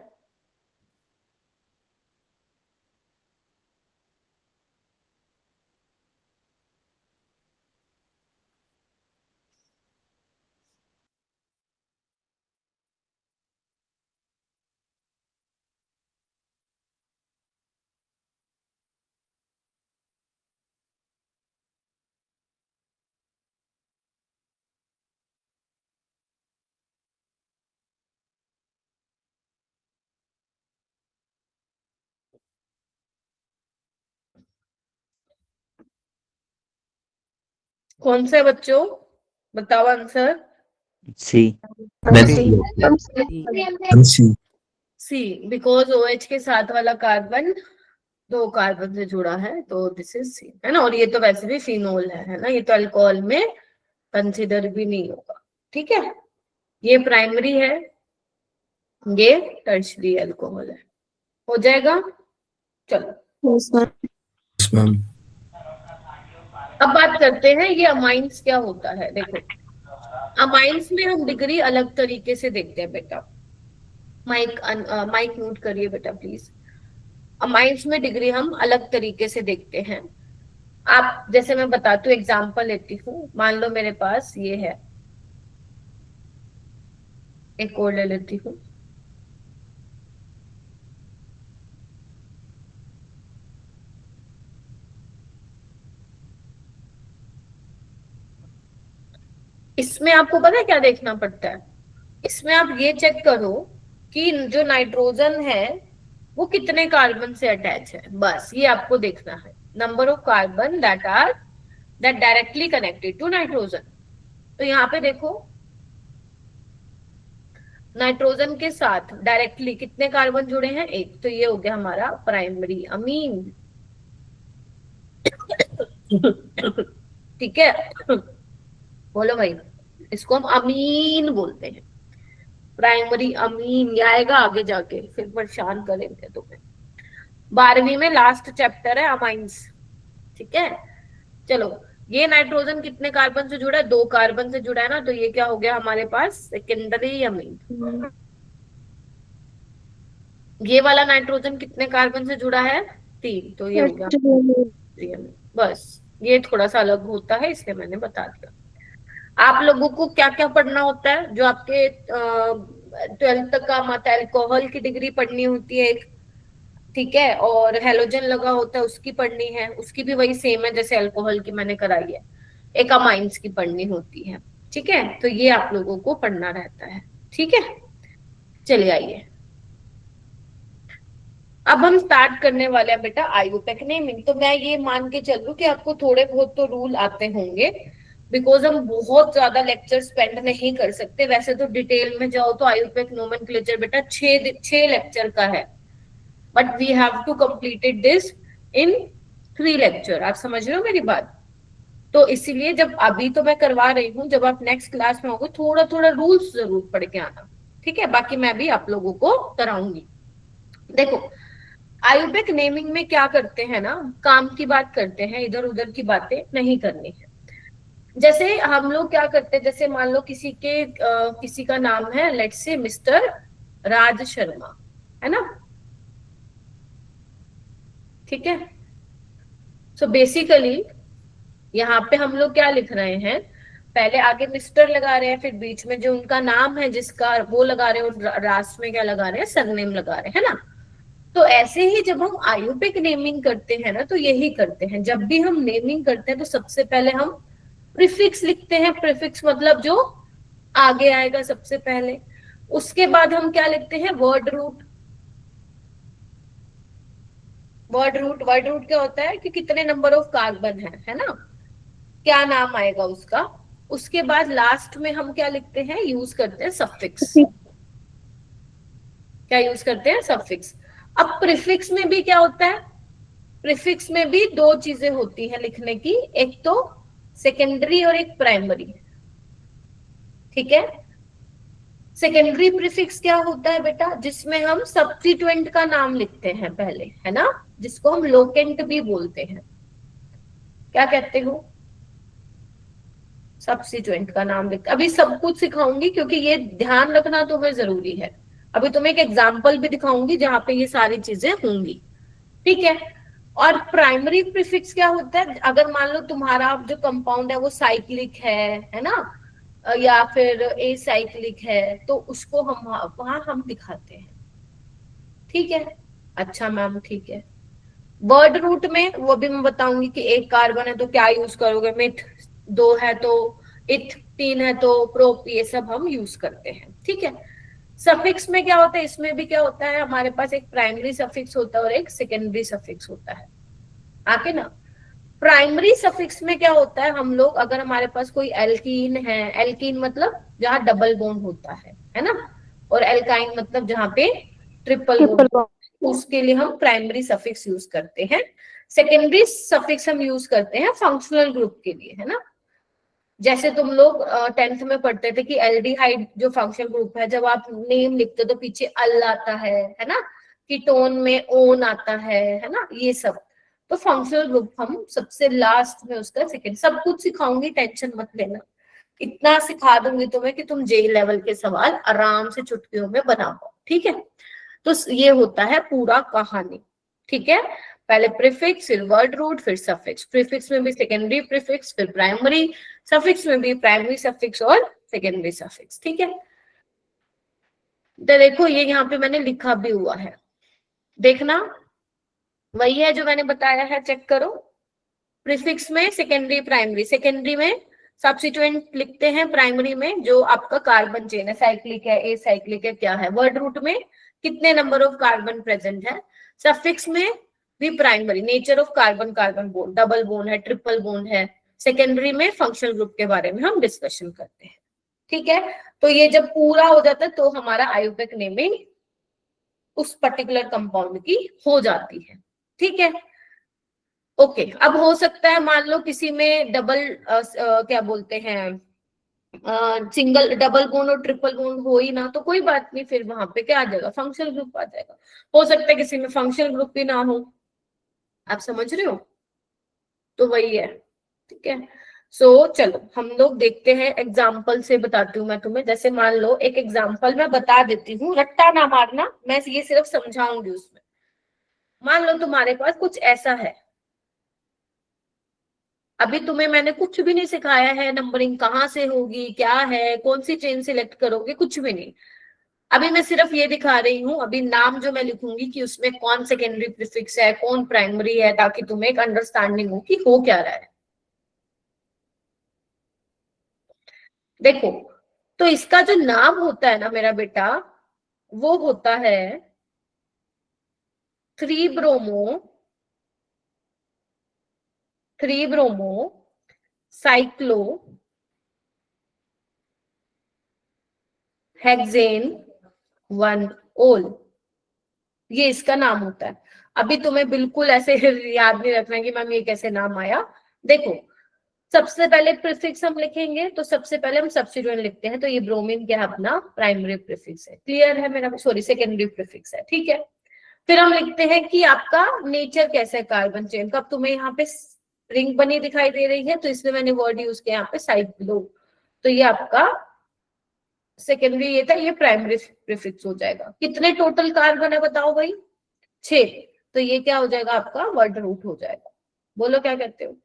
कौन से बच्चों, बताओ answer.
C.
C, because OH के साथ वाला कार्बन 2 कार्बन से जुड़ा है, तो दिस इज सी, है ना? और ये तो वैसे भी फिनोल है ना, ये तो अल्कोहल में कंसिडर भी नहीं होगा, ठीक है? ये प्राइमरी है, ये टर्शरी अल्कोहल है, हो जाएगा। चलो,
Yes, ma'am.
अब बात करते हैं ये अमाइंस क्या होता है। देखो, अमाइंस में हम डिग्री अलग तरीके से देखते हैं बेटा। माइक म्यूट करिए बेटा प्लीज। अमाइंस में डिग्री हम अलग तरीके से देखते हैं। आप जैसे मैं बताती हूँ, एग्जाम्पल लेती हूँ, मान लो मेरे पास ये है, एक और ले लेती हूँ, इसमें आपको पता है क्या देखना पड़ता है, इसमें आप ये चेक करो कि जो नाइट्रोजन है वो कितने कार्बन से अटैच है, बस ये आपको देखना है, number of carbon that directly connected to nitrogen. तो यहाँ पे देखो नाइट्रोजन के साथ डायरेक्टली कितने कार्बन जुड़े हैं, एक, तो ये हो गया हमारा प्राइमरी अमीन। ठीक है, बोलो भाई, इसको हम अमीन बोलते हैं, प्राइमरी अमीन, ये आएगा आगे जाके, फिर परेशान करेंगे तुम्हें। 12वीं में लास्ट चैप्टर है अमाइंस। ठीक है, चलो, ये नाइट्रोजन कितने कार्बन से जुड़ा है, 2 कार्बन से जुड़ा है ना, तो ये क्या हो गया हमारे पास, सेकेंडरी अमीन। ये वाला नाइट्रोजन कितने कार्बन से जुड़ा है, 3, तो ये हो गया primary अमीन। बस ये थोड़ा सा अलग होता है, इसलिए मैंने बता दिया। आप लोगों को क्या क्या पढ़ना होता है, जो आपके 12th तक का मत अल्कोहल की डिग्री पढ़नी होती है एक, ठीक है, और हेलोजन लगा होता है उसकी पढ़नी है, उसकी भी वही सेम है जैसे अल्कोहल की मैंने कराई है, एक अमाइंस की पढ़नी होती है। ठीक है, तो ये आप लोगों को पढ़ना रहता है। ठीक है, चलिए आइए, अब हम स्टार्ट करने वाले हैं बेटा आयुपेक नेमिंग। तो मैं ये मान के चल रही कि आपको थोड़े बहुत तो रूल आते होंगे, बिकॉज हम बहुत ज्यादा लेक्चर स्पेंड नहीं कर सकते। वैसे तो डिटेल में जाओ तो आयुपेक नोमेनक्लेचर बेटा 6 लेक्चर का है, but we have to completed this in 3 lecture. आप समझ रहे हो मेरी बात? तो इसीलिए जब अभी तो मैं करवा रही हूँ, जब आप नेक्स्ट क्लास में होगे थोड़ा थोड़ा रूल्स जरूर पढ़ के आना। ठीक है, बाकी मैं भी आप लोगों को कराऊंगी। देखो आयुपेक नेमिंग में क्या करते हैं ना, काम की बात करते हैं, इधर उधर की बातें नहीं करनी है। जैसे हम लोग क्या करते हैं, जैसे मान लो किसी का नाम है, let's say mister Raj Sharma, है ना, ठीक है। सो बेसिकली यहाँ पे हम लोग क्या लिख रहे हैं, पहले आगे मिस्टर लगा रहे हैं, फिर बीच में जो उनका नाम है जिसका वो लगा रहे हैं, और लास्ट में क्या लगा रहे हैं, सरनेम लगा रहे हैं, है ना। तो ऐसे ही जब हम आयुपेक नेमिंग करते हैं ना, तो यही करते हैं, जब भी हम नेमिंग करते हैं तो सबसे पहले हम प्रीफिक्स लिखते हैं। प्रीफिक्स मतलब जो आगे आएगा सबसे पहले। उसके बाद हम क्या लिखते हैं, वर्ड रूट। वर्ड रूट क्या होता है कि कितने नंबर ऑफ कार्बन है ना, क्या नाम आएगा उसका। उसके बाद लास्ट में हम क्या लिखते हैं, यूज करते हैं सफिक्स। क्या यूज करते हैं, सफिक्स। अब प्रीफिक्स में भी क्या होता है, प्रीफिक्स में भी 2 चीजें होती हैं लिखने की, एक तो सेकेंडरी और एक प्राइमरी। ठीक है, सेकेंडरी प्रीफिक्स क्या होता है बेटा, जिसमें हम सब्स्टिट्यूएंट का नाम लिखते हैं पहले, है ना, जिसको हम लोकेंट भी बोलते हैं। क्या कहते हो, सब्स्टिट्यूएंट का नाम लिखते। अभी सब कुछ सिखाऊंगी क्योंकि ये ध्यान रखना तुम्हें जरूरी है। अभी तुम्हें एक एग्जाम्पल भी दिखाऊंगी जहां पे ये सारी चीजें होंगी। ठीक है, और प्राइमरी प्रीफिक्स क्या होता है, अगर मान लो तुम्हारा जो कंपाउंड है वो साइक्लिक है ना, या फिर एसाइक्लिक है, तो उसको हम वहां हम दिखाते हैं। ठीक है, अच्छा मैम, ठीक है। वर्ड रूट में वो भी मैं बताऊंगी कि 1 कार्बन है तो क्या यूज करोगे, मिथ, 2 है तो इथ, 3 है तो प्रोप, ये सब हम यूज करते हैं। ठीक है, सफिक्स में क्या होता है, इसमें भी क्या होता है, हमारे पास एक प्राइमरी सफिक्स होता है और एक सेकेंडरी सफिक्स होता है। आके ना, प्राइमरी सफिक्स में क्या होता है, हम लोग अगर हमारे पास कोई एल्कीन है, एल्कीन मतलब जहां डबल बॉन्ड होता है ना, और एल्काइन मतलब जहां पे ट्रिपल बॉन्ड, उसके लिए हम प्राइमरी सफिक्स यूज करते हैं। सेकेंडरी सफिक्स हम यूज करते हैं फंक्शनल ग्रुप के लिए, है ना। जैसे तुम लोग 10th में पढ़ते थे कि एल्डिहाइड जो फंक्शनल ग्रुप है, जब आप नेम लिखते तो पीछे अल आता है ना, कीटोन में ओन आता है ना, ये सब। तो फंक्शनल ग्रुप हम सबसे लास्ट में उसका सेकेंड। सब कुछ सिखाऊंगी, टेंशन मत लेना, इतना सिखा दूंगी तुम्हें कि तुम जेई लेवल के सवाल आराम से चुटकियों में बना पाओ। ठीक है, तो ये होता है पूरा कहानी। ठीक है, पहले प्रीफिक्स, फिर वर्ड रूट, फिर सफिक्स। प्रीफिक्स में भी सेकेंडरी प्रीफिक्स, फिर प्राइमरी, सफिक्स में भी प्राइमरी सफिक्स और सेकेंडरी सफिक्स। ठीक है, तो देखो ये यहाँ पे मैंने लिखा भी हुआ है, देखना वही है जो मैंने बताया है, चेक करो। प्रीफिक्स में सेकेंडरी प्राइमरी, सेकेंडरी में सब्स्टिट्यूएंट लिखते हैं, प्राइमरी में जो आपका कार्बन चेन है, साइक्लिक है, ए साइक्लिक है, क्या है। वर्ड रूट में कितने नंबर ऑफ कार्बन प्रेजेंट है। सफिक्स में भी primary, nature of carbon, carbon bond, double bond है, ट्रिपल बॉन्ड है। सेकेंडरी में फंक्शनल ग्रुप के बारे में हम डिस्कशन करते हैं। ठीक है, तो ये जब पूरा हो जाता है तो हमारा आयुपेक नेमिंग उस पर्टिकुलर कंपाउंड की हो जाती है। ठीक है, ओके। अब हो सकता है मान लो किसी में डबल क्या बोलते हैं, सिंगल, डबल बॉन्ड और ट्रिपल बॉन्ड हो ही ना, तो कोई बात नहीं, फिर वहां पे क्या आ जाएगा, फंक्शनल ग्रुप आ जाएगा। हो सकता है किसी में फंक्शनल ग्रुप भी ना हो, आप समझ रहे हो, तो वही है। ठीक है, सो चलो हम लोग देखते हैं, एग्जाम्पल से बताती हूँ मैं तुम्हें। जैसे मान लो एक एग्जाम्पल मैं बता देती हूँ, रट्टा ना मारना, मैं ये सिर्फ समझाऊंगी उसमें। मान लो तुम्हारे पास कुछ ऐसा है, अभी तुम्हें मैंने कुछ भी नहीं सिखाया है, नंबरिंग कहाँ से होगी, क्या है, कौन सी चेन सिलेक्ट करोगे, कुछ भी नहीं। अभी मैं सिर्फ ये दिखा रही हूँ, अभी नाम जो मैं लिखूंगी कि उसमें कौन सेकेंडरी प्रीफिक्स है, कौन प्राइमरी है, ताकि तुम्हें एक अंडरस्टैंडिंग हो कि हो क्या रहा है। देखो, तो इसका जो नाम होता है ना मेरा बेटा, वो होता है 3 ब्रोमो साइक्लो हेक्सेन 1 ओल, ये इसका नाम होता है। अभी तुम्हें बिल्कुल ऐसे याद नहीं रखना कि मैम ये कैसे नाम आया। देखो, सबसे पहले प्रीफिक्स हम लिखेंगे, तो सबसे पहले हम सब्स्टिट्यूएंट लिखते हैं, तो ये ब्रोमीन क्या है, अपना प्राइमरी प्रीफिक्स है। क्लियर है मेरा, सॉरी सेकेंडरी प्रीफिक्स है। ठीक है, फिर हम लिखते हैं कि आपका नेचर कैसा है कार्बन चेन का। अब तुम्हें यहाँ पे रिंग बनी दिखाई दे रही है, तो इसलिए मैंने वर्ड यूज किया यहाँ पे साइक्लो, तो ये आपका सेकेंडरी ये था, ये प्राइमरी प्रीफिक्स हो जाएगा। कितने टोटल कार्बन है बताओ भाई, 6, तो ये क्या हो जाएगा, आपका वर्ड रूट हो जाएगा। बोलो क्या कहते हो,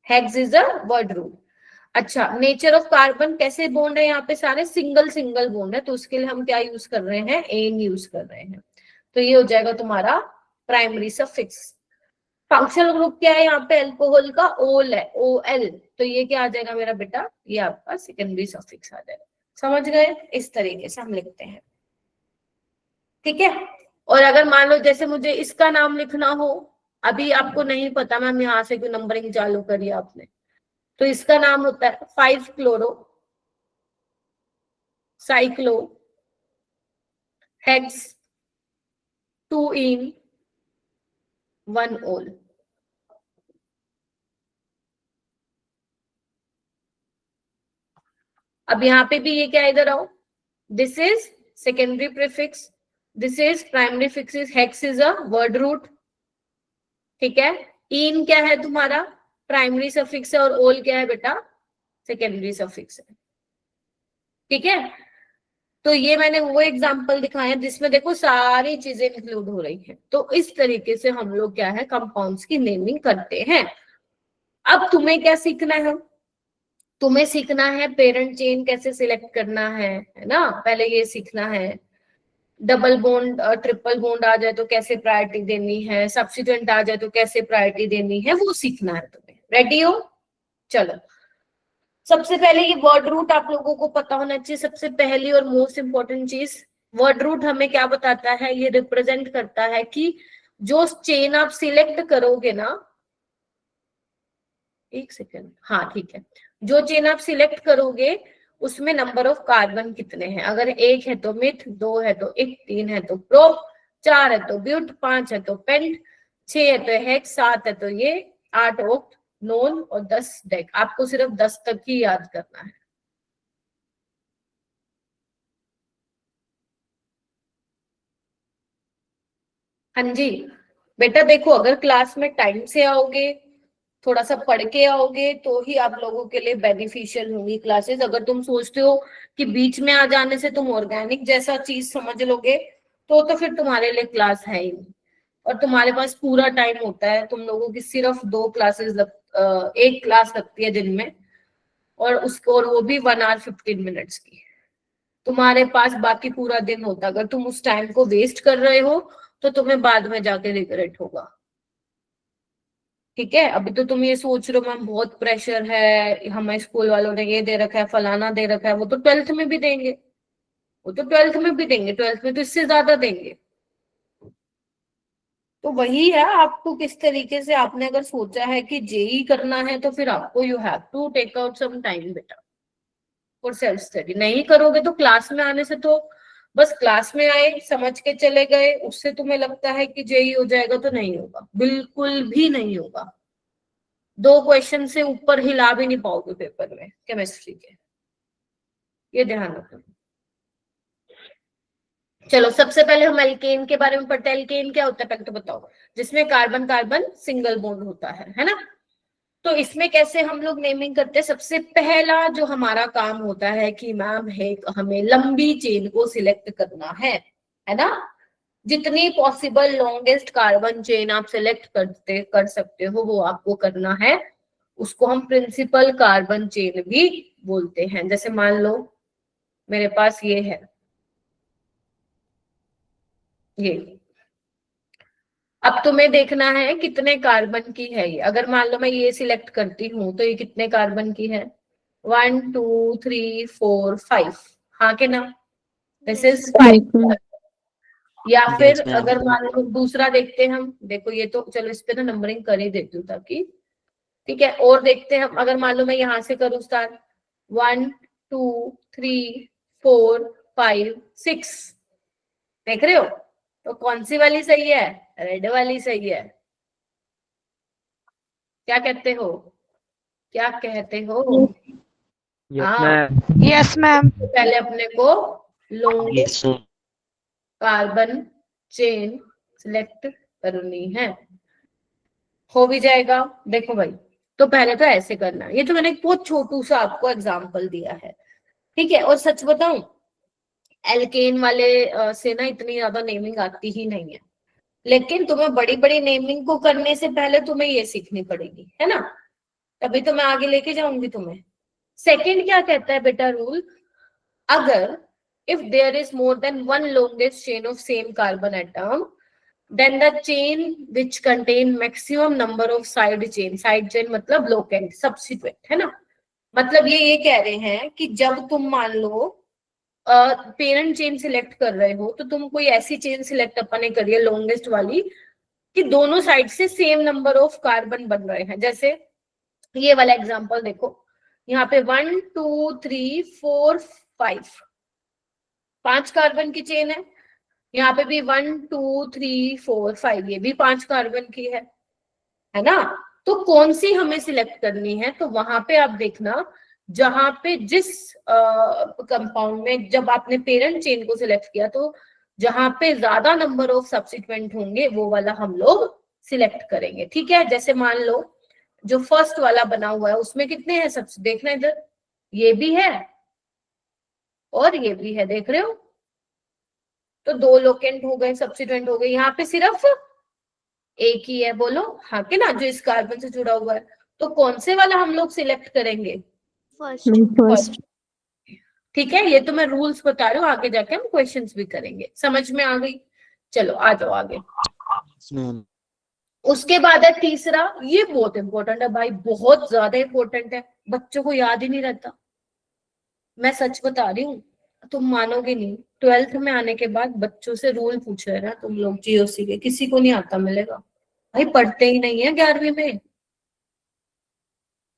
hex is a word root. अच्छा, नेचर ऑफ कार्बन कैसे बॉन्ड है, यहाँ पे सारे सिंगल सिंगल बॉन्ड है, तो उसके लिए हम क्या यूज कर रहे हैं, एन यूज कर रहे हैं, तो ये हो जाएगा तुम्हारा प्राइमरी सफिक्स। फंक्शनल ग्रुप क्या है यहाँ पे, अल्कोहल का ओल है, OL, तो ये क्या आ जाएगा मेरा बेटा, ये आपका सेकेंडरी सफिक्स आ जाएगा। समझ गए, इस तरीके से हम लिखते हैं। ठीक है, और अगर मान लो जैसे मुझे इसका नाम लिखना हो, अभी आपको नहीं पता मैम यहाँ से क्यों नंबरिंग चालू करी आपने, तो इसका नाम होता है 5 क्लोरो साइक्लो हेक्स 2 इन 1 ओल। अब यहाँ पे भी ये क्या, इधर आओ, this is secondary prefix, this is primary fix, hex is a word root. ठीक है, इन क्या है तुम्हारा, प्राइमरी सफिक्स है, और ओल क्या है बेटा, सेकेंडरी सफिक्स है। ठीक है, तो ये मैंने वो एग्जांपल दिखाया जिसमें देखो सारी चीजें इंक्लूड हो रही हैं। तो इस तरीके से हम लोग क्या है, कंपाउंड्स की नेमिंग करते हैं। अब तुम्हें क्या सीखना है, तुम्हें सीखना है पेरेंट चेन कैसे सिलेक्ट करना है ना, पहले ये सीखना है। डबल बॉन्ड ट्रिपल बॉन्ड आ जाए तो कैसे प्रायोरिटी देनी है, सब्स्टिट्यूएंट आ जाए तो कैसे प्रायोरिटी देनी है, वो सीखना है तुम्हें। रेडी हो, चलो। सबसे पहले ये वर्ड रूट आप लोगों को पता होना चाहिए, सबसे पहली और मोस्ट इंपॉर्टेंट चीज। वर्ड रूट हमें क्या बताता है, ये रिप्रेजेंट करता है कि जो चेन आप सिलेक्ट करोगे ना, एक सेकेंड, हाँ ठीक है, जो चेन आप सिलेक्ट करोगे उसमें नंबर ऑफ कार्बन कितने हैं। अगर 1 है तो मिथ, 2 है तो इक, 3 है तो प्रोप, 4 है तो ब्यूट, 5 है तो पेंट, 6 है तो हेक्स, 7 है तो ये, 8 ओक्ट, नोन और 10 डेक। आपको सिर्फ 10 तक ही याद करना है। हाँ जी बेटा, देखो अगर क्लास में टाइम से आओगे, थोड़ा सा पढ़ के आओगे, तो ही आप लोगों के लिए बेनिफिशियल होंगी क्लासेस। अगर तुम सोचते हो कि बीच में आ जाने से तुम ऑर्गेनिक जैसा चीज समझ लोगे, तो फिर तुम्हारे लिए क्लास है ही नहीं। और तुम्हारे पास पूरा टाइम होता है, तुम लोगों की सिर्फ 2 क्लासेस एक क्लास लगती है दिन में, और उसको, और वो भी 1 आवर 15 मिनट्स की। तुम्हारे पास बाकी पूरा दिन होता, अगर तुम उस टाइम को वेस्ट कर रहे हो तो तुम्हें बाद में जाके रिग्रेट होगा। ठीक है, अभी तो तुम ये सोच रहे हो मैम बहुत प्रेशर है, हमें स्कूल वालों ने ये दे रखा है, फलाना दे रखा है, वो तो 12th में भी देंगे, वो तो 12th में भी देंगे, 12th में तो इससे ज्यादा देंगे। तो वही है, आपको किस तरीके से, आपने अगर सोचा है कि जेई करना है तो फिर आपको you have to take out some time बेटा फॉर सेल्फ स्टडी। नहीं करोगे तो क्लास में आने से तो बस क्लास में आए, समझ के चले गए, उससे तुम्हें लगता है कि जेई हो जाएगा, तो नहीं होगा, बिल्कुल भी नहीं होगा। 2 क्वेश्चन से ऊपर हिला भी नहीं पाओगे पेपर में केमिस्ट्री के, ये ध्यान रखना। चलो सबसे पहले हम एल्केन के बारे में पढ़ते हैं। एल्केन क्या होता है पहले तो बताओ। जिसमें कार्बन कार्बन सिंगल बॉन्ड होता है ना। तो इसमें कैसे हम लोग नेमिंग करते हैं, सबसे पहला जो हमारा काम होता है कि मैम है हमें लंबी चेन को सिलेक्ट करना है ना। जितनी पॉसिबल लॉन्गेस्ट कार्बन चेन आप सिलेक्ट कर सकते हो वो आपको करना है, उसको हम प्रिंसिपल कार्बन चेन भी बोलते हैं। जैसे मान लो मेरे पास ये है, ये अब तुम्हें देखना है कितने कार्बन की है ये। अगर मान लो मैं ये सिलेक्ट करती हूँ तो ये कितने कार्बन की है, 1 2 3 4 5, हाँ के ना, दिस इज 5। या फिर अगर मान लो दूसरा देखते हैं हम, देखो ये तो चलो इस पे ना नंबरिंग कर ही देती हूँ ताकि, ठीक है। और देखते हैं हम, अगर मान लो मैं यहाँ से करूँ स्टार्ट, 1 2 3 4 5 6, देख रहे हो, तो कौन सी वाली सही है, रेड वाली सही है। क्या कहते हो, क्या कहते हो? हाँ,
यस मैम।
पहले अपने को लॉन्गेस्ट कार्बन चेन सिलेक्ट करनी है, हो भी जाएगा। देखो भाई, तो पहले तो ऐसे करना है, ये तो मैंने एक बहुत छोटू सा आपको एग्जांपल दिया है, ठीक है। और सच बताऊं, एल्केन वाले से ना इतनी ज्यादा नेमिंग आती ही नहीं है, लेकिन तुम्हें बड़ी बड़ी नेमिंग को करने से पहले तुम्हें ये सीखनी पड़ेगी, है ना, तभी तो मैं आगे लेके जाऊंगी तुम्हें। सेकंड क्या कहता है बेटा रूल, अगर if there is more than one longest chain of same carbon atom, then the chain which contain maximum number of side chain मतलब locant subsequent, है ना। मतलब ये कह रहे हैं कि जब तुम मान लो पेरेंट चेन सिलेक्ट कर रहे हो तो तुम कोई ऐसी चेन सिलेक्ट अपने करिए लॉन्गेस्ट वाली कि दोनों साइड से सेम नंबर ऑफ कार्बन बन रहे हैं। जैसे ये वाला एग्जांपल देखो, यहाँ पे 1 2 3 4 5, 5 कार्बन की चेन है। यहाँ पे भी 1 2 3 4 5, ये भी 5 कार्बन की है ना। तो कौन सी हमें सिलेक्ट करनी है, तो वहां पे आप देखना जहां पे जिस कंपाउंड में जब आपने पेरेंट चेन को सिलेक्ट किया तो जहां पे ज्यादा नंबर ऑफ सब्सिक्वेंट होंगे वो वाला हम लोग सिलेक्ट करेंगे, ठीक है। जैसे मान लो जो फर्स्ट वाला बना हुआ है उसमें कितने हैं सबसे, देखना इधर, ये भी है और ये भी है, देख रहे हो, तो 2 लोकेंट हो गए, सब्सिट्यूएंट हो गए। यहाँ पे सिर्फ एक ही है, बोलो हाँ के ना, जो इस कार्बन से जुड़ा हुआ है। तो कौन से वाला हम लोग सिलेक्ट करेंगे, फर्स्ट, ठीक है। ये तो मैं रूल्स बता रही हूँ, आगे जाके हम क्वेश्चंस भी करेंगे, समझ में आ गई। चलो आ जाओ आगे। उसके बाद है तीसरा, ये बहुत इंपॉर्टेंट है भाई, बहुत ज्यादा इंपॉर्टेंट है, बच्चों को याद ही नहीं रहता, मैं सच बता रही हूँ, तुम मानोगे नहीं। 12th में आने के बाद बच्चों से रूल पूछ रहे ना तुम लोग जीओसी के, किसी को नहीं आता मिलेगा भाई, पढ़ते ही नहीं है 11वीं में।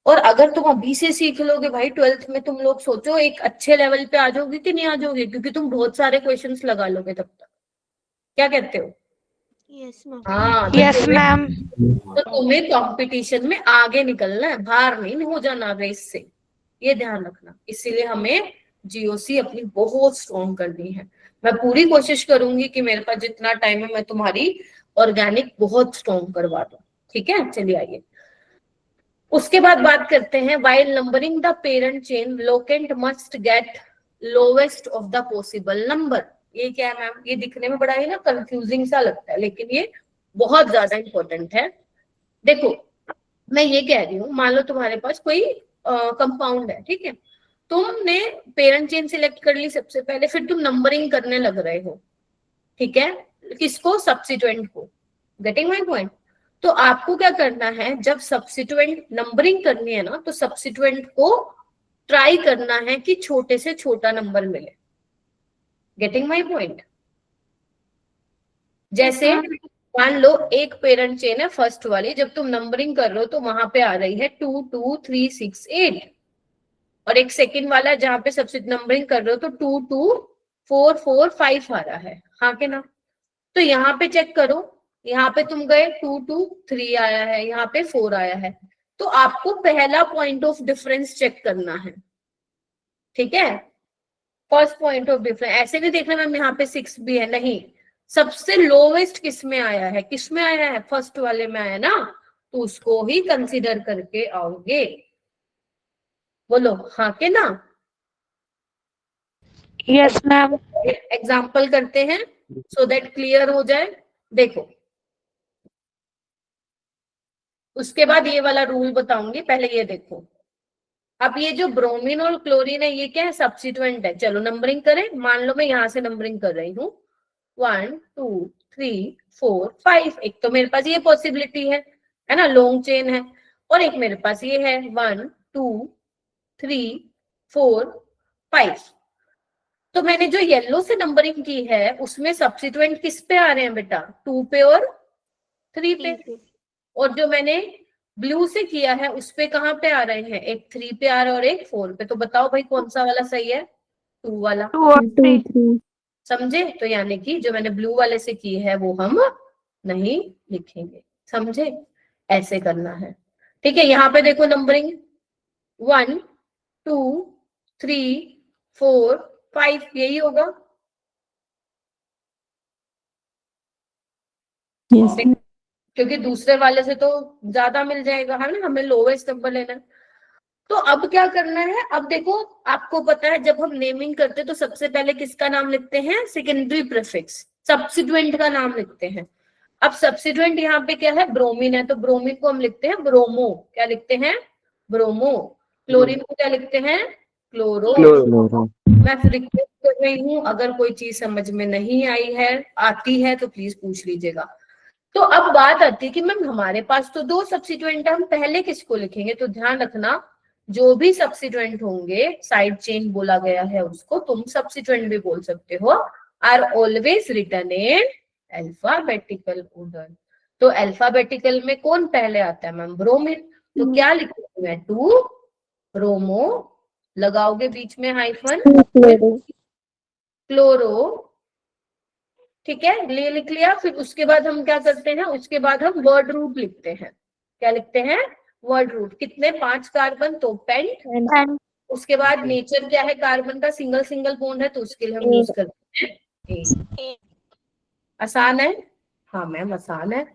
और अगर तुम अभी से सीख लोगे भाई 12th में, तुम लोग सोचो एक अच्छे लेवल पे आ जाओगे कि नहीं आ जाओगे, क्योंकि तुम बहुत सारे क्वेश्चंस लगा लोगे तब तक। क्या कहते हो? हाँ,
यस मैम।
तो तुम्हें कंपटीशन में आगे निकलना है, बाहर नहीं हो जाना रेस से, ये ध्यान रखना। इसीलिए हमें जीओसी अपनी बहुत स्ट्रॉन्ग करनी है। मैं पूरी कोशिश करूंगी कि मेरे पास जितना टाइम है मैं तुम्हारी ऑर्गेनिक बहुत स्ट्रॉन्ग करवा दूं, ठीक है। चलिए आइए, उसके बाद बात करते हैं, while numbering the parent chain locant must get lowest of the possible number. ये क्या है मैम, ये दिखने में बड़ा ही ना कंफ्यूजिंग सा लगता है, लेकिन ये बहुत ज्यादा इंपॉर्टेंट है। देखो मैं ये कह रही हूँ, मान लो तुम्हारे पास कोई कंपाउंड है, ठीक है, तुमने पेरेंट चेन सिलेक्ट कर ली सबसे पहले, फिर तुम नंबरिंग करने लग रहे हो, ठीक है, किसको, सब्स्टिट्यूएंट को। Getting my point. तो आपको क्या करना है, जब सब्स्टिट्यूएंट नंबरिंग करनी है ना, तो सब्स्टिट्यूएंट को ट्राई करना है कि छोटे से छोटा नंबर मिले। Getting my point. जैसे मान लो एक पेरेंट चेन है फर्स्ट वाली, जब तुम नंबरिंग कर रहे हो तो वहां पे आ रही है 2 2 3 6 8, और एक सेकंड वाला जहां पे सबसे नंबरिंग कर रहे हो तो 2 2 4 4 5 आ रहा है, हाँ के ना। तो यहाँ पे चेक करो, यहाँ पे तुम गए 2 2 3 आया है, यहाँ पे 4 आया है, तो आपको पहला पॉइंट ऑफ डिफरेंस चेक करना है, ठीक है, फर्स्ट पॉइंट ऑफ डिफरेंस। ऐसे नहीं देखना मैम यहाँ पे 6 भी है, नहीं, सबसे लोवेस्ट किस में आया है, किस में आया है, फर्स्ट वाले में आया ना, तो उसको ही कंसीडर करके आओगे। बोलो हाँ के ना।
Yes ma'am.
एग्जाम्पल करते हैं सो दैट क्लियर हो जाए। देखो उसके बाद ये वाला रूल बताऊंगी, पहले ये देखो। अब ये जो ब्रोमीन और क्लोरीन है ये क्या है, सब्स्टिट्यूएंट है। चलो नंबरिंग करें, मान लो मैं यहां से नंबरिंग कर रही हूँ 1 2 3 4 5। एक तो मेरे पास ये पॉसिबिलिटी है ना, लॉन्ग चेन है, और एक मेरे पास ये है 1 2 3 4 5। तो मैंने जो येलो से नंबरिंग की है उसमें सब्स्टिट्यूएंट किस पे आ रहे हैं बेटा, 2 पे और 3 पे। और जो मैंने ब्लू से किया है उस पे कहाँ पे आ रहे हैं, एक 3 पे आ रहा है और एक 4 पे। तो बताओ भाई कौन सा वाला सही है, 2 वाला।
2 और 3।
समझे। तो यानी कि जो मैंने ब्लू वाले से की है वो हम नहीं लिखेंगे, समझे, ऐसे करना है, ठीक है। यहाँ पे देखो नंबरिंग 1 2 3 4 5 यही होगा। क्योंकि दूसरे वाले से तो ज्यादा मिल जाएगा, है ना, हमें लोवेस्ट नंबर लेना है। तो अब क्या करना है, अब देखो आपको पता है जब हम नेमिंग करते हैं तो सबसे पहले किसका नाम लिखते हैं, सेकेंडरी प्रीफिक्स, सब्स्टिट्यूएंट का नाम लिखते हैं। अब सब्स्टिट्यूएंट यहाँ पे क्या है, ब्रोमीन है, तो ब्रोमीन को हम लिखते हैं ब्रोमो। क्या लिखते हैं, ब्रोमो। क्लोरीन को क्या लिखते हैं, क्लोरो। मैं रिक्वेस्ट कर रही हूँ, अगर कोई चीज समझ में नहीं आई है, आती है तो प्लीज पूछ लीजिएगा। तो अब बात आती है कि मैम हमारे पास तो 2 सब्स्टिट्यूएंट है, हम पहले किसको लिखेंगे। तो ध्यान रखना, जो भी सब्स्टिट्यूएंट होंगे, साइड चेन बोला गया है उसको, तुम सब्स्टिट्यूएंट भी बोल सकते हो, are always written in alphabetical order. तो अल्फाबेटिकल में कौन पहले आता है मैम, ब्रोमीन। तो क्या लिखूंगी मैं, 2 ब्रोमो, लगाओगे बीच में हाइफन, क्लोरो, ठीक है, ले लिख लिया। फिर उसके बाद हम क्या करते हैं, उसके बाद हम वर्ड रूट लिखते हैं। क्या लिखते हैं, वर्ड रूट। कितने, 5 कार्बन, तो पेंट। उसके बाद नेचर क्या है कार्बन का, सिंगल सिंगल बॉन्ड है, तो उसके लिए हम यूज करते हैं। आसान है, हाँ मैम आसान है।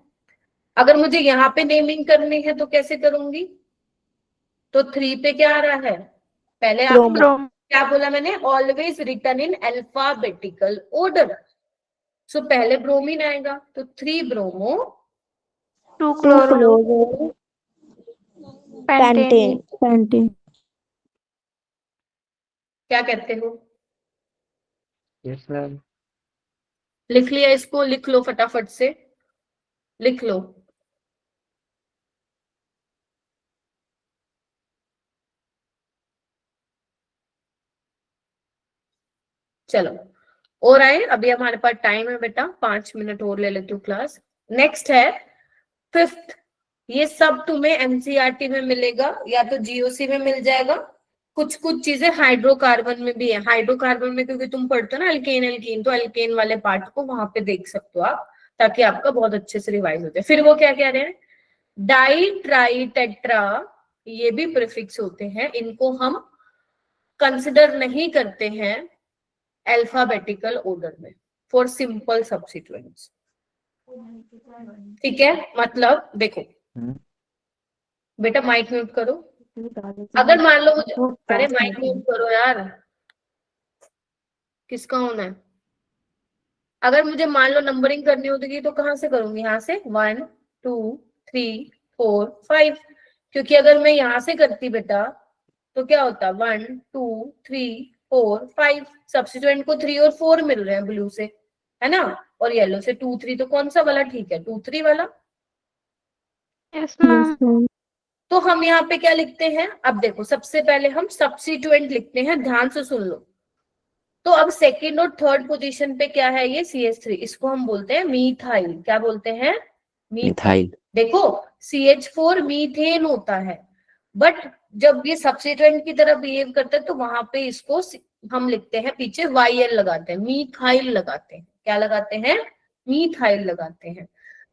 अगर मुझे यहाँ पे नेमिंग करनी है तो कैसे करूंगी, तो 3 पे क्या आ रहा है, पहले आपको क्या बोला मैंने, always written in alphabetical order. So पहले ब्रोमीन आएगा, तो 3 ब्रोमो
2 क्लोरो पेंटेन।
क्या कहते हो,
यस मैम।
लिख लिया इसको, लिख लो फटाफट से, लिख लो। चलो और आए, अभी हमारे पास टाइम है बेटा, 5 मिनट और ले लेती हूँ क्लास। नेक्स्ट है 5th। ये सब तुम्हें एनसीईआरटी में मिलेगा या तो जीओसी में मिल जाएगा। कुछ कुछ चीजें हाइड्रोकार्बन में भी है। हाइड्रोकार्बन में क्योंकि तुम पढ़ते हो ना अल्केन एल्कीन, तो अल्केन वाले पार्ट को वहां पे देख सकते हो आप, ताकि आपका बहुत अच्छे से रिवाइज हो जाए। फिर वो क्या कह रहे हैं, डाई ट्राई टेट्रा, ये भी प्रीफिक्स होते हैं, इनको हम कंसिडर नहीं करते हैं अल्फाबेटिकल ऑर्डर में फॉर सिंपल सब्स्टिट्यूएंट्स, ठीक है। मतलब देखो बेटा, माइक म्यूट करो। अगर मान लो मुझे, अरे माइक म्यूट करो यार, किसका होना है, अगर मुझे मान लो नंबरिंग करनी होगी तो कहाँ से करूंगी, यहाँ से 1 2 3 4 5, क्योंकि अगर मैं यहाँ से करती बेटा तो क्या होता 1 2 3 4 5, सब्स्टिट्यूएंट को 3 और 4 मिल रहे हैं ब्लू से, है ना, और येलो से 2 3, तो कौन सा वाला ठीक है, 2 3 वाला।
Yes, ma'am. Yes, ma'am.
तो हम यहाँ पे क्या लिखते हैं, अब देखो सबसे पहले हम सब्स्टिट्यूएंट लिखते हैं, ध्यान से सुन लो। तो अब सेकंड और थर्ड पोजीशन पे क्या है, ये CH3, इसको हम बोलते हैं मीथाइल। क्या बोलते हैं,
मिथाइल।
देखो CH4 मीथेन होता है, बट जब ये सब्स्टिट्यूएंट की तरह बिहेव करता है तो वहां पे इसको हम लिखते हैं पीछे YL लगाते हैं, मीथाइल लगाते हैं। क्या लगाते हैं, मीथाइल लगाते हैं।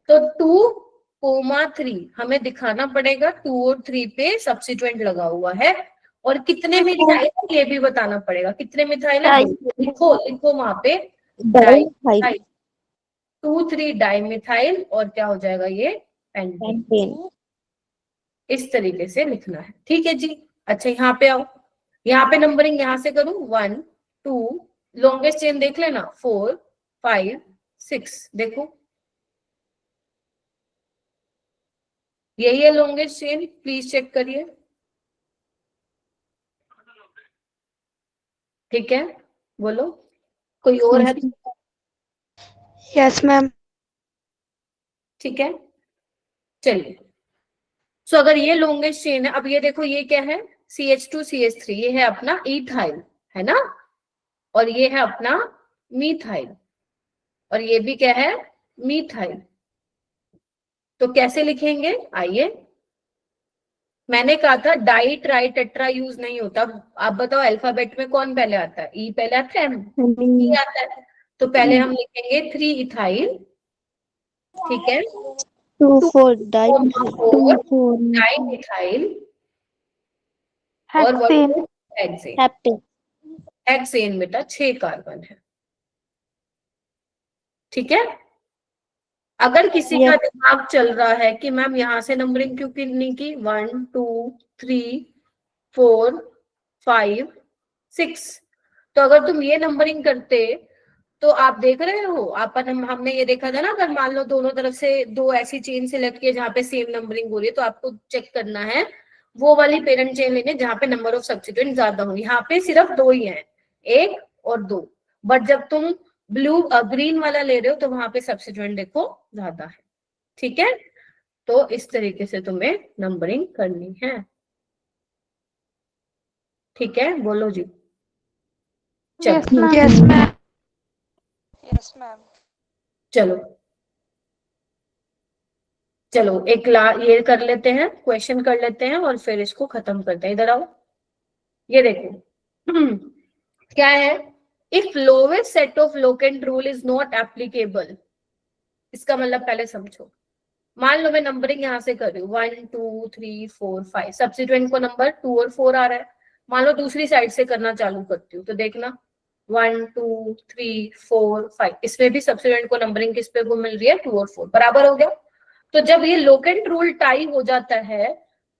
तो 2,3 हमें दिखाना पड़ेगा, 2 और 3 पे सब्स्टिट्यूएंट लगा हुआ है, और कितने मिथाइल है ये भी बताना पड़ेगा, कितने मिथाइल है, लिखो लिखो वहां पे, डाइमिथाइल, 2 3 डाइमिथाइल, और क्या हो जाएगा ये पेंटेन। इस तरीके से लिखना है, ठीक है जी। अच्छा यहाँ पे आओ, यहाँ पे नंबरिंग यहाँ से करूं 1 2, लॉन्गेस्ट चेन देख लेना 4 5 6, देखो यही है लॉन्गेस्ट चेन, प्लीज चेक करिए, ठीक है, बोलो कोई और है,
Yes, ma'am.
ठीक है, चलिए। सो अगर ये लॉन्गेस्ट चेन है, अब ये देखो ये क्या है, CH2 CH3, ये है अपना इथाइल, है ना, और ये है अपना मीथाइल, और ये भी क्या है, मीथाइल। तो कैसे लिखेंगे, आइए, मैंने कहा था डाई ट्राई टेट्रा यूज नहीं होता। आप बताओ अल्फाबेट में कौन पहले आता है, ई पहले आता है, ई आता है, तो पहले हम लिखेंगे 3 इथाइल, ठीक है,
2 4
डाइमिथाइल, और
hexane.
हेक्सेन, हेक्सेन बेटा 6 कार्बन है, ठीक है। अगर किसी का दिमाग चल रहा है कि मैम यहाँ से नंबरिंग क्यों नहीं की, 1 2 3 4 5 6, तो अगर तुम ये नंबरिंग करते तो आप देख रहे हो, हमने ये देखा था ना, अगर मान लो दोनों तरफ से 2 ऐसी चेन सिलेक्ट किए जहाँ पे सेम नंबरिंग हो रही है, तो आपको चेक करना है वो वाली पेरेंट चेन लेने जहाँ पे नंबर ऑफ सब्स्टिट्यूएंट ज्यादा होंगे। यहाँ पे सिर्फ 2 ही हैं, 1 और 2, बट जब तुम ग्रीन वाला ले रहे हो तो वहां पे सब्स्टिट्यूएंट देखो ज्यादा है, ठीक है। तो इस तरीके से तुम्हें नंबरिंग करनी है, ठीक है, बोलो जी।
Yes,
चलो
ma'am. Yes, ma'am. Yes, ma'am.
चलो चलो एक ये कर लेते हैं, क्वेश्चन कर लेते हैं और फिर इसको खत्म करते हैं। इधर आओ, ये देखो क्या है, if lowest set of locant rule is not applicable, इसका मतलब पहले समझो। मान लो मैं नंबरिंग यहाँ से कर रही हूँ 1 2 3 4 5, सब्स्टिट्यूएंट को नंबर 2 और 4 आ रहा है। मान लो दूसरी साइड से करना चालू करती हूँ, तो देखना 1 2 3 4 5, इसमें भी सब्स्टिट्यूएंट को नंबरिंग किस पे को मिल रही है, 2 और 4, बराबर हो गया। तो जब ये लोकेंट रूल टाई हो जाता है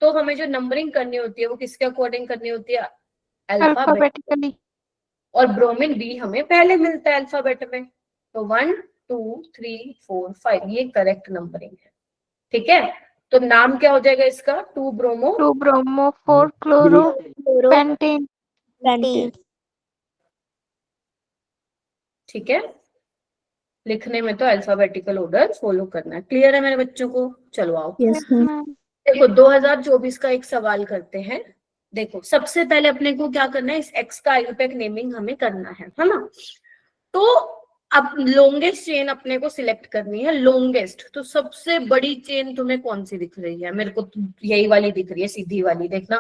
तो हमें जो नंबरिंग करनी होती है वो किसके अकॉर्डिंग करनी होती है,
Alphabetically.
और ब्रोमीन B हमें पहले मिलता है अल्फाबेट में, तो 1 2 3 4 5 ये करेक्ट नंबरिंग है, ठीक है। तो नाम क्या हो जाएगा इसका, 2 ब्रोमो
2 bromo 4 chloro pentane.
ठीक है। लिखने में तो अल्फाबेटिकल ऑर्डर फॉलो करना है, क्लियर है मेरे बच्चों को। चलो आओ,
Yes, ma'am.
देखो 2024 का एक सवाल करते हैं। देखो सबसे पहले अपने को क्या करना है, इस एक्स का आईयूपैक नेमिंग हमें करना है ना। तो अब लॉन्गेस्ट चेन अपने को सिलेक्ट करनी है, लॉन्गेस्ट, तो सबसे बड़ी चेन तुम्हें कौन सी दिख रही है, मेरे को तो यही वाली दिख रही है, सीधी वाली, देखना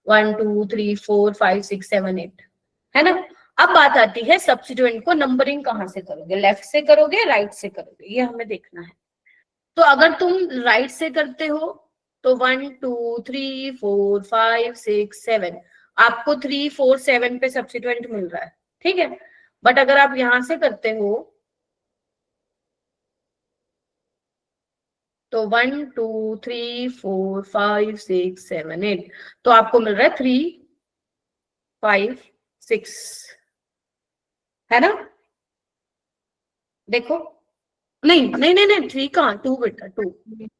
1 2 3 4 5 6 7 8, है ना। अब बात आती है सब्स्टिट्यूएंट को नंबरिंग कहाँ से करोगे, लेफ्ट से करोगे राइट से करोगे, ये हमें देखना है। तो अगर तुम राइट से करते हो तो 1 2 3 4 5 6 7, आपको 3 4 7 पे सब्स्टिट्यूएंट मिल रहा है, ठीक है। बट अगर आप यहां से करते हो तो 1 2 3 4 5 6 7 8, तो आपको मिल रहा है 3 5 6, है ना। देखो, नहीं नहीं नहीं नहीं 3 कहाँ, 2 बेटा, 2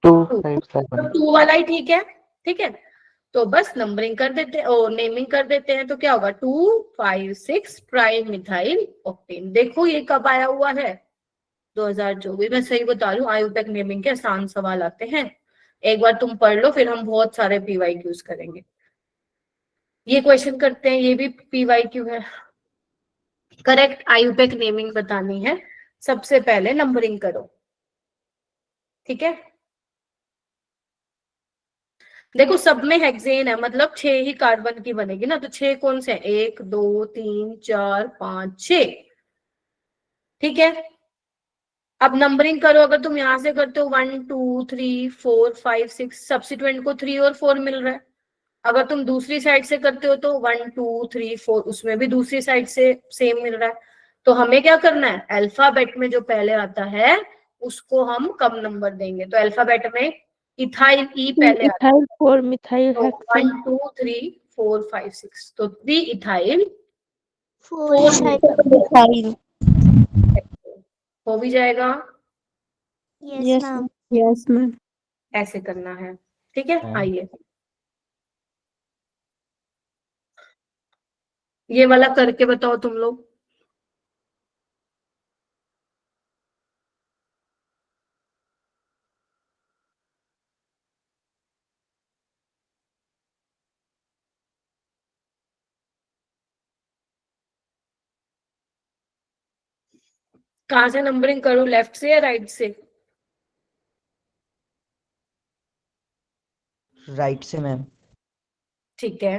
2 5 7
2 वाला ही ठीक है, ठीक है। तो बस नंबरिंग कर देते हैं और नेमिंग कर देते हैं, तो क्या होगा 2 5 6 ट्राई मिथाइल ऑक्टेन। देखो ये कब आया हुआ है, 2024। मैं सही बता रही हूँ, आयुपेक नेमिंग के आसान सवाल आते हैं, एक बार तुम पढ़ लो, फिर हम बहुत सारे PYQs करेंगे। ये क्वेश्चन करते हैं, ये भी PYQ है। करेक्ट आयुपेक नेमिंग बतानी है, सबसे पहले नंबरिंग करो, ठीक है। देखो सब में हेक्सेन है, मतलब 6 ही कार्बन की बनेगी ना, तो 6 कौन से हैं, 1 2 3 4 5 6, ठीक है। अब नंबरिंग करो, अगर तुम यहां से करते हो 1 2 3 4 5 6, सब्सिट्यूएंट को 3 और 4 मिल रहा है। अगर तुम दूसरी साइड से करते हो तो 1 2 3 4, उसमें भी दूसरी साइड से सेम मिल रहा है। तो हमें क्या करना है, अल्फाबेट में जो पहले आता है उसको हम कम नंबर देंगे। तो अल्फाबेट में इथाइल ई पहले आता है,
इथाइल 4 मिथाइल
तो
हेक्सेन
1 2 3 4 5 6, तो 3 इथाइल
4
मिथाइल।
हो भी जाएगा।
Yes ma'am.
Yes ma'am.
ऐसे करना है, ठीक है। आइए ये वाला करके बताओ तुम लोग। कहाँ से नंबरिंग करूं, लेफ्ट से या राइट से?
राइट से मैम।
ठीक है,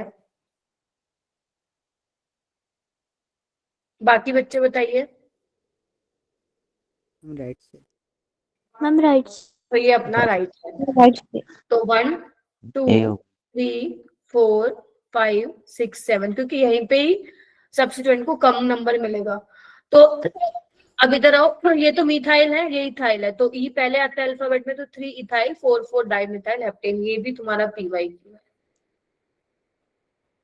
बाकी बच्चे बताइए।
राइट से।
Ma'am right.
तो ये अपना राइट है,
राइट से।
तो 1 2 3 4 5 6 7, क्योंकि यहीं पे ही सब्स्टिट्यूएंट को कम नंबर मिलेगा। तो अब इधर आओ, तो ये तो मिथाइल है, ये इथाइल है, तो ई पहले आता है अल्फाबेट में, तो 3 इथाइल 4 4 डाइमिथाइल हेप्टेन, ये भी तुम्हारा PYQ है,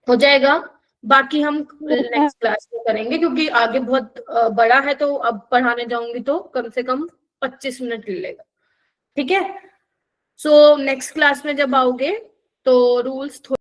हो जाएगा। बाकी हम नेक्स्ट क्लास में करेंगे, क्योंकि आगे बहुत बड़ा है, तो अब पढ़ाने जाऊंगी तो कम से कम 25 मिनट ले लेगा, ठीक है। सो नेक्स्ट क्लास में जब आओगे तो रूल्स